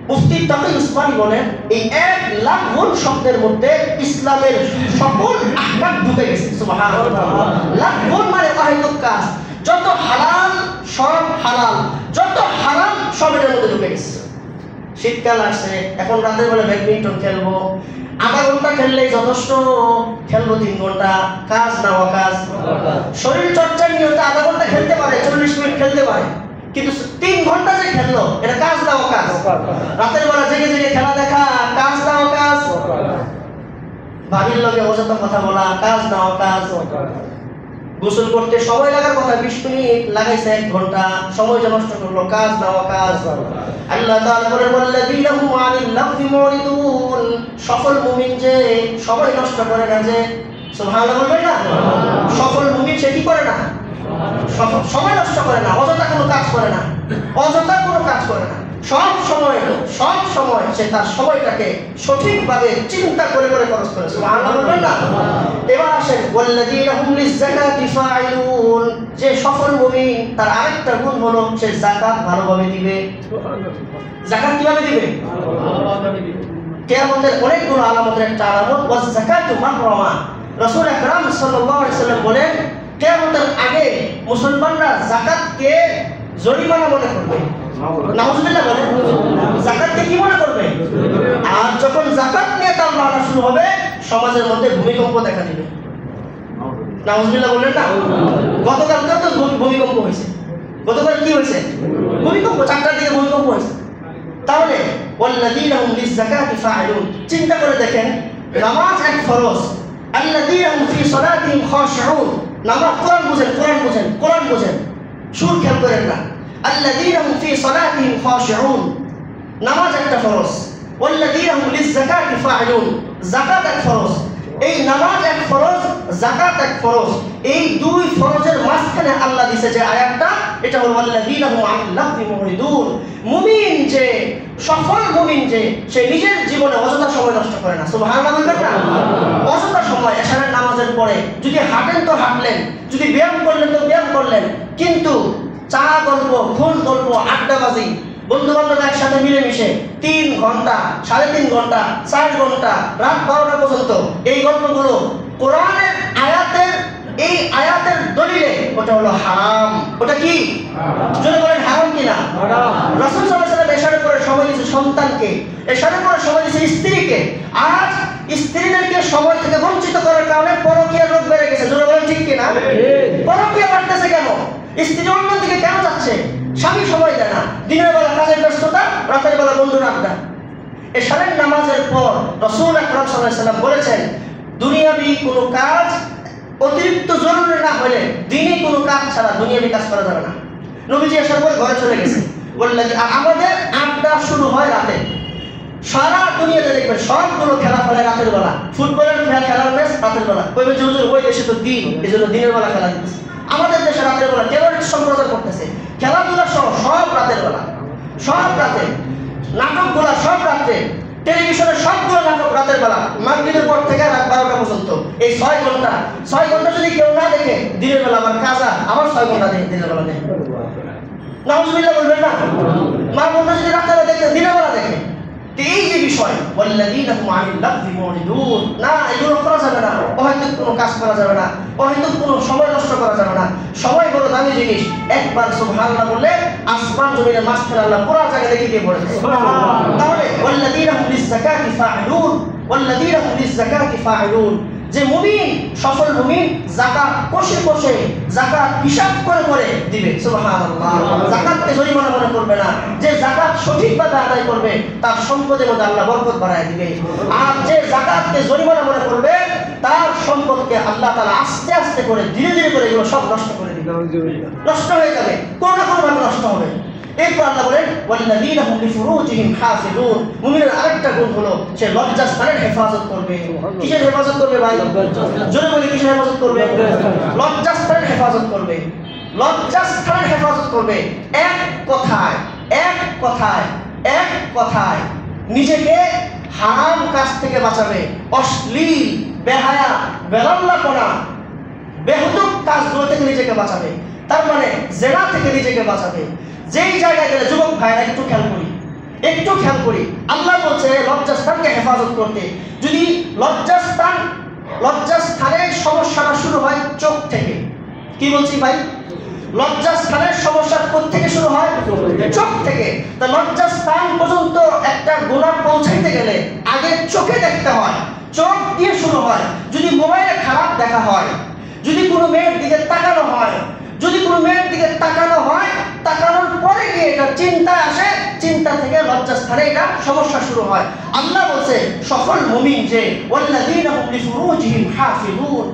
মুফতি তাকি উসমানী বলেন এই 1 লাখ গুণ শব্দের মধ্যে ইসলামের সকল আহকাম ঢুকে গেছে। সুবহানাল্লাহ। লাখ গুণ মানে অহেতুক কাজ, যত হালাল সব হালাল, যত হারাম সব এর মধ্যে ঢুকে গেছে। শীতকাল আসছে, এখন রাতের বেলা ব্যাডমিন্টন খেলবো, আধা ঘন্টা খেললেই যথেষ্ট, খেলবো 3 ঘন্টা, কাজ না অকাজ? শরীর চর্চা নিয়তে আধা ঘন্টা খেলতে পারে, 40 মিনিট খেলতে পারে, কিন্তু 3 ঘন্টা যে খেললো এটা কাজ না অকাজ? রাতের বেলা জেগে জেগে খেলা দেখা কাজ না অকাজ? বাড়ির লোকে অযথা কথা বলা, কাজ না কাজ, গোসল করতে সময় লাগার কথা 20 মিনিট লাগাইছে 1 ঘন্টা, সময় নষ্ট করলো, কাজ না কাজ। আল্লাহ তাআলা বলেন ওয়াল্লাযীনা হুম আনিল লাগবি মুরিদুন, সফল মুমিন যে সময় নষ্ট করে না, যে সুবহানাল্লাহ বলবেন না, সফল মুমিন সে কি করে না, সময় নষ্ট করে না, অযথা কোনো কাজ করে না, অযথা কোনো কাজ করে না, সব সময় সে তার সময়টাকে সঠিকভাবে চিন্তা করে করে খরচ করে। সুবহানাল্লাহ বলবেন না। এবার আসেন ওয়াল্লাযীনা হুম লিয-যাকাতি ফাইলুন, যে সফল মুমিন তার আরেকটা গুণ হলো সে যাকাত ভালোভাবে দিবে। যাকাত কিভাবে দিবে? কিয়ামতের অনেকগুলো আলামতের একটা আলামত ওয়াজ যাকাতু মাহরামা। রাসূল আকরাম সাল্লাল্লাহু আলাইহি সাল্লাম বলেন কিয়ামতের আগে মুসলমানরা যাকাতকে জরিমানা মনে করবে। নাউজুবিল্লাহ বলেন, যাকাতকে কি মনে করবে? আর যখন যাকাত নিয়ে তার লড়াই শুরু হবে, সমাজের মধ্যে ভূমিকম্প দেখা দিবে। নাউজুবিল্লাহ বলেন না। গতকালকে তো ভূমিকম্প হয়েছে। গতকাল কি হয়েছে? ভূমিকম্প, 4টার দিকে ভূমিকম্প হয়েছে। তাহলে ওয়াল্লাযীনা হুম লিয-যাকাতি ফাইলুন, চিন্তা করে দেখেন, নামাজ এক ফরজ। আল্লাযীনা হুম ফি সালাতিহিম খাশিউন, নামাজ, কোরআন বুঝেন, সুর খেয়াল করেন না। আল্লাযীনা হুম ফি সালাতিহিম খাশিউন, নামাজ একটা ফরজ। ওয়াল্লাযীনা হুম লিয-যাকাতি ফাইলুন, যাকাত এক ফরজ। এই নামাজ এক ফরজ, যাকাত এক ফরজ। এই দুই ফরজের মাঝখানে আল্লাহ দিয়েছে যে আয়াতটা, এটা হলো ওয়াল্লাযীনা হুম আনিল লাগবি মুরিদুন। মুমিন যে, সফল মুমিন যে, সে নিজের জীবনে অযথা সময় নষ্ট করে না। সুবহানাল্লাহ বলবেন না। অযথা সময় এশারের নামাজের পরে যদি হাঁটেন তো হাঁটলেন, যদি ব্যায়াম করলেন তো ব্যায়াম করলেন, কিন্তু চা গল্প, ফোন গল্প, আড্ডাবাজি, বন্ধু বান্ধব একসাথে মিলেমিশে 3 ঘন্টা, 3.5 ঘন্টা, 4 ঘন্টা, রাত 12টা পর্যন্ত এই গল্পগুলো কোরআনের আয়াতের, এই আয়াতের দলিলে ওটা হলো হারাম। ওটা কি? যদি বলেন হারাম কিনা? রাসূল সাল্লাল্লাহু আলাইহি ওয়াসাল্লাম এশারা করে সময় দিয়েছে সন্তানকে, এশারা করে সময় দিয়েছে স্ত্রীকে। আজ স্ত্রীদেরকে সময় থেকে বঞ্চিত করার কারণে পরকীয়ার রোগ বেড়ে গেছে। যদি বলেন ঠিক কিনা? পরকীয়া বাড়তেছে কেন? স্ত্রী অন্যদিকে কেন যাচ্ছে? স্বামী সময় দেয় না, দিনের বেলা কাজের ব্যস্ততা, রাতের বেলা বন্ধুর আড্ডা। এশারের নামাজের পর রাসূল আকরাম সাল্লাল্লাহু আলাইহি ওয়াসাল্লাম বলেছেন, দুনিয়াবি কোনো কাজ অতিরিক্ত জরুরি না হলে, দিনে কোনো কাজ ছাড়া দুনিয়াবি কাজ করা যাবে না। নবীজি আসার পর ঘরে চলে গেছে। বললেন আমাদের আড্ডা শুরু হয় রাতে। সারা দুনিয়াতে দেখবেন সবগুলো খেলা ফেলে রাতের বেলা। ফুটবলের খেলার ম্যাচ রাতের বেলা। কইবে যে হুজুর ওই দেশে তো দিন, এজন্য দিনের বেলা খেলা দিচ্ছে। আমাদের দেশে রাতের বেলা টেররিস্ট সম্প্রচার করতেছে, খেলাধুলা সহ সব রাতের বেলা, সব রাতে, নাটকগুলো সব রাতে, টেলিভিশনের সবগুলো নাটক রাতের বেলা, মাগরিবের পর থেকে রাত 12টা পর্যন্ত। এই 6 ঘন্টা যদি কেউ না দেখে, দিনের বেলা আবার কাজা, আবার 6 ঘন্টা দেখে দিনের বেলা দেখে। নাউজুবিল্লাহ বলবেন না। মা বোনরা যদি রাতের দেখে, দিনের বেলা দেখে। এই যে বিষয় ওয়াল্লাযীনা হুম আনিল লাগবি মুরিদুন, না এগুলো করা যাবে না, অহেতুক কোনো কাজ করা যাবে না, অহেতুক কোনো সময় নষ্ট করা যাবে না। সময় বড় দামি জিনিস। একবার সুবহানাল্লাহ বললে আসমান জমিনের মাঝখানে আল্লাহ পুরো জায়গা দেখিয়ে দিয়ে বলেছে। তাহলে ওয়াল্লাযীনা হুম লিয-যাকাতি ফাইলুন, ওয়াল্লাযীনা হুম লিয-যাকাতি ফাইলুন, যে মুমিন, সফল মুমিন যাকাত কষে যাকাত হিসাব করে দিবে। সুবহানাল্লাহ। যাকাতকে জরিমানা মনে করবে না। যে যাকাত সঠিকভাবে আদায় করবে তার সম্পদের মধ্যে আল্লাহ বরকত বাড়ায় দিবে। আর যে যাকাতকে জরিমানা মনে করবে তার সম্পদকে আল্লাহ তাআলা আস্তে আস্তে করে ধীরে করে এগুলো সব নষ্ট করে দিবে। নষ্ট হয়ে যাবে, কোনো না কোনো ভাবে নষ্ট হবে। এরপর আল্লাহ বলেন ওয়াল্লাযীনা হুম লিফুরুজিহিম হাফিজুন, মুমিনের আরেকটা গুণ হলো সে লজ্জাস্থানের হেফাজত করবে। কিসের হেফাজত করবে ভাই? জোরে বলি, কিসের হেফাজত করবে? লজ্জাস্থানের হেফাজত করবে। লজ্জাস্থানের হেফাজত করবে। এক কথায় নিজেকে হারাম কাজ থেকে বাঁচাবে। অশ্লীল, বেহায়া, বেলাল্লাপনা, বেহুদুক কাজগুলো থেকে নিজেকে বাঁচাবে। তার মানে জেনা থেকে নিজেকে বাঁচাবে। যেই জায়গায় গেলে যুবক ভাইরা একটু খেয়াল করি, আল্লাহ বলছে লজ্জাস্থানকে হেফাজত করতে। যদি লজ্জাস্থানের সমস্যাটা শুরু হয় চোখ থেকে। কি বলছি ভাই? লজ্জাস্থানের সমস্যা কোত্থেকে শুরু হয়? চোখ থেকে। তা লজ্জাস্থান পর্যন্ত একটা গুনাহ পৌঁছাইতে গেলে আগে চোখে দেখতে হয়, চোখ দিয়ে শুরু হয়। যদি মোবাইলে খারাপ দেখা হয়, যদি কোনো মেয়ের দিকে তাকানো হয়, তাকানোর পরে গিয়ে এটা চিন্তা আসে, চিন্তা থেকে লজ্জাস্থান লজ্জাস্থানে এটা সমস্যা শুরু হয়। আল্লাহ বলছে সফল মুমিন যে ওয়াল্লাযীনা হুম লিফুরুজিহিম হাফিজুন,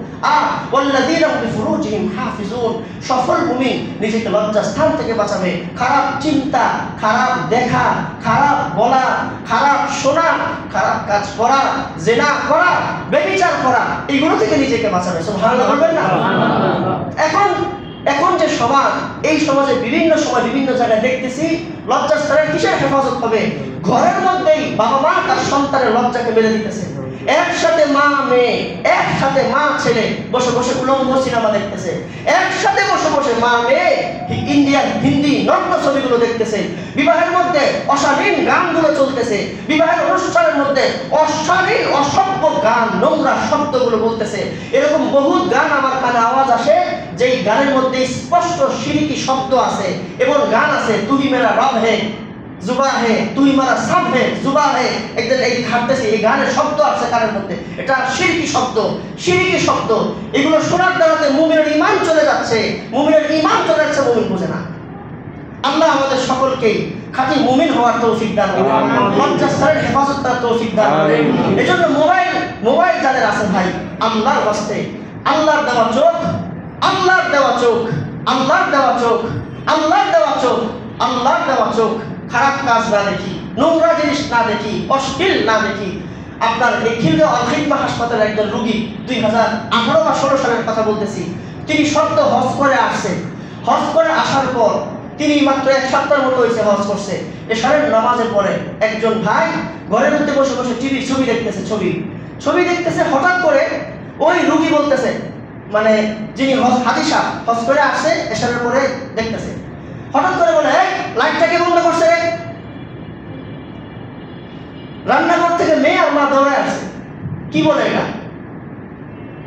ওয়াল্লাযীনা হুম লিফুরুজিহিম হাফিজুন, সফল মুমিন নিজেকে লজ্জাস্থান থেকে বাঁচাবে। খারাপ চিন্তা, খারাপ দেখা, খারাপ বলা, খারাপ শোনা, খারাপ কাজ করা, জিনা করা, ব্যভিচার করা, এগুলো থেকে নিজেকে বাঁচাবে। সুবহানাল্লাহ বলবেন না? এখন যে সমাজ, এই সমাজে বিভিন্ন সময় বিভিন্ন জায়গায় দেখতেছি লজ্জাস্থানের কিসের হেফাজত হবে? ঘরের মধ্যেই বাবা মা তার সন্তানের লজ্জাকে মেরে দিতেছে। একসাথে মা মেয়ে, একসাথে মা ছেলে বসে বসে উলঙ্গ সিনেমা দেখতেছে, একসাথে বসে বসে মা মেয়ে ইন্ডিয়ান হিন্দি নগ্ন ছবিগুলো দেখতেছে, বিবাহের মধ্যে অশালীন গানগুলো চলতেছে, বিবাহের অনুষ্ঠানের মধ্যে অশালীন অসভ্য গান, নোংরা শব্দগুলো বলতেছে। এরকম বহুত গান আমার কানে আওয়াজ আসে, যেই গানের মধ্যে স্পষ্ট শিরকি শব্দ আছে এবং গান আছে তুই মেরা রব হে জুবা হে, তুই মারা সাব হে জুবা হে, একদিন এই হাঁটতেছে, এই গানের শব্দ আছে কানের মধ্যে, এটা শিরকি শব্দ, শিরকি শব্দ। এগুলো শোনার দ্বারাতে মুমিনের ঈমান চলে যাচ্ছে, মুমিনের ঈমান চলে যাচ্ছে, মুমিন বুঝে না। আল্লাহ আমাদের সকলকেই খাঁটি মুমিন হওয়ার তৌফিক দান করুন, লজ্জাস্থানের হেফাজত করার তৌফিক দান করুন। এজন্য মোবাইল যাদের আছে ভাই, আল্লাহর ওয়াস্তে, আল্লাহর দেওয়া চোখ, আল্লাহর দেওয়া চোখ, আল্লাহর দেওয়া চোখ, আল্লাহর দেওয়া চোখ, আল্লাহর দেওয়া চোখ, খারাপ কাজ না দেখি, নোংরা জিনিস না দেখি, অশ্লীল না দেখি। আপনার এই খিলগাঁও হাসপাতালের একজন রোগী 2018 বা 16 সালের কথা বলতেছি, তিনি সদ্য হজ করে আসছে। হজ করে আসার পর তিনি মাত্র 1 সপ্তাহের মতো হয়েছে হজ করছে। এশারের নামাজের পরে একজন ভাই ঘরের মধ্যে বসে বসে ছবি দেখতেছে, ছবি দেখতেছে। হঠাৎ করে ওই রোগী বলতেছে, মানে যিনি হাদিসা হজ করে আসছে, এশারের পরে দেখতেছে, হঠাৎ করে বলে লাইটটাকে বন্ধ করছে। রান্নাঘর থেকে মেয়ে আর মা দৌড়ে আসছে, কি বলে এটা,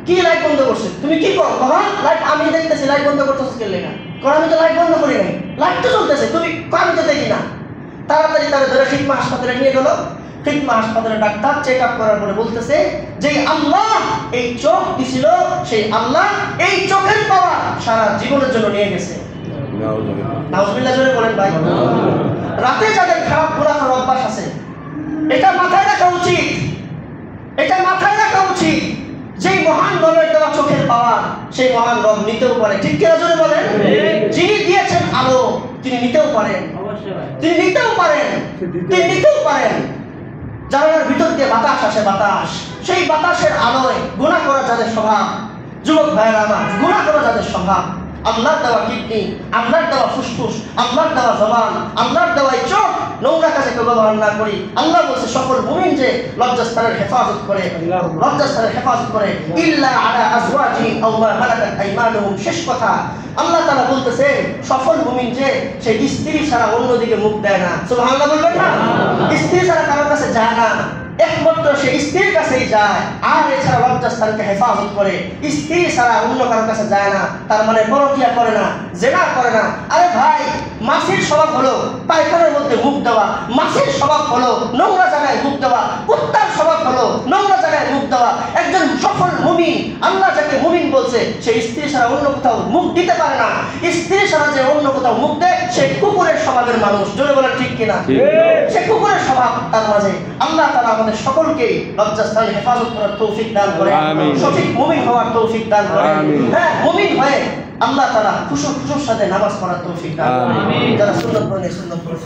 কি লাইট বন্ধ করছে, তুমি কি করো? বাবা লাইট আমি দেখতেছি, লাইট বন্ধ করতেছ কে লেখা? কারণ আমি তো লাইট বন্ধ করি নাই, লাইট তো চলতেছে, তুমি আমি তো দেখি না। তাড়াতাড়ি তারা ধরে খিদমা হাসপাতালে নিয়ে গেল। খিদমা হাসপাতালে ডাক্তার চেক আপ করার পরে বলতেছে যে আল্লাহ এই চোখ দিছিল, সেই আল্লাহ এই চোখের পাওয়ার সারা জীবনের জন্য নিয়ে গেছে। নাউজুবিল্লাহ জোরে বলেন ভাই। রাতে যাদের খারাপ গুনাহ করার অভ্যাস আছে, এটা মাথায় রাখা উচিত, এটা মাথায় রাখা উচিত। যেই মহান রবের দেওয়া চোখের পাওয়ার, সেই মহান রব নিতেও পারে, ঠিক কিনা জোরে বলেন? যিনি দিয়েছেন আলো, তিনি নিতেও পারেন, তিনি নিতেও পারেন, তিনি নিতেও পারেন। জানালার ভিতর দিয়ে বাতাস আসে, বাতাস, সেই বাতাসের আলোয় গুনাহ করা যাদের স্বভাব, যুবক ভাইয়েরা আমার, গুনাহ করা যাদের স্বভাব, আল্লাহর দেওয়া কিডনি, আল্লাহর দেওয়া ফুসফুস, আল্লাহর দেওয়া জবান, আল্লাহর দেওয়া চোখ নোংরা কাজে কেউ ব্যবহার না করি। আল্লাহ বলছে সকল মুমিন যে লজ্জাস্থানের হেফাজত করে, লজ্জাস্থানের হেফাজত করে, ইল্লা আলা আজওয়াজিহিম আও মা মালাকাত আইমানুহুম। শেষ কথা আল্লাহ তাআলা বলতেছে সফল মুমিন যে সে স্ত্রী ছাড়া অন্যদিকে মুখ দেয় না। সুবহানাল্লাহ বলবেন না? স্ত্রী ছাড়া কারোর কাছে যায় না, একমাত্র সে স্ত্রীর কাছেই যায়। আর এছাড়া লজ্জাস্থানকে হেফাজত করে, স্ত্রী ছাড়া অন্য কারোর কাছে যায় না। তার মানে পরকিয়া করে না, জিনা করে না। আরে ভাই, মাছের স্বভাব হলো পায়খানার মধ্যে মুখ দেওয়া, মাছের স্বভাব হলো নোংরা জায়গায় মুখ দেওয়া, কুত্তার স্বভাব হলো নোংরা জায়গায় মুখ দেওয়া। একজন সফল মুমিন, আল্লাহ যাকে মুমিন বলছে, সে স্ত্রী ছাড়া অন্য কোথাও মুখ দিতে পারে না। স্ত্রী ছাড়া যে অন্য কোথাও মুখ দেয়, সে কুকুরের স্বভাবের মানুষ। জোরে বলেন ঠিক কিনা? সে কুকুরের স্বভাব তার মাঝে। আল্লাহ তাআলা আমাদের সকলকে লজ্জাস্থানে হেফাজত করার তৌফিক দান করে, সঠিক মুমিন হওয়ার তৌফিক দান করে। হ্যাঁ, মুমিন হয়ে আল্লাহ তাআলা খুশুর সাথে নামাজ পড়ার তৌফিক দান করে। যারা সুন্নাত পড়ে সুন্নাত পড়ে।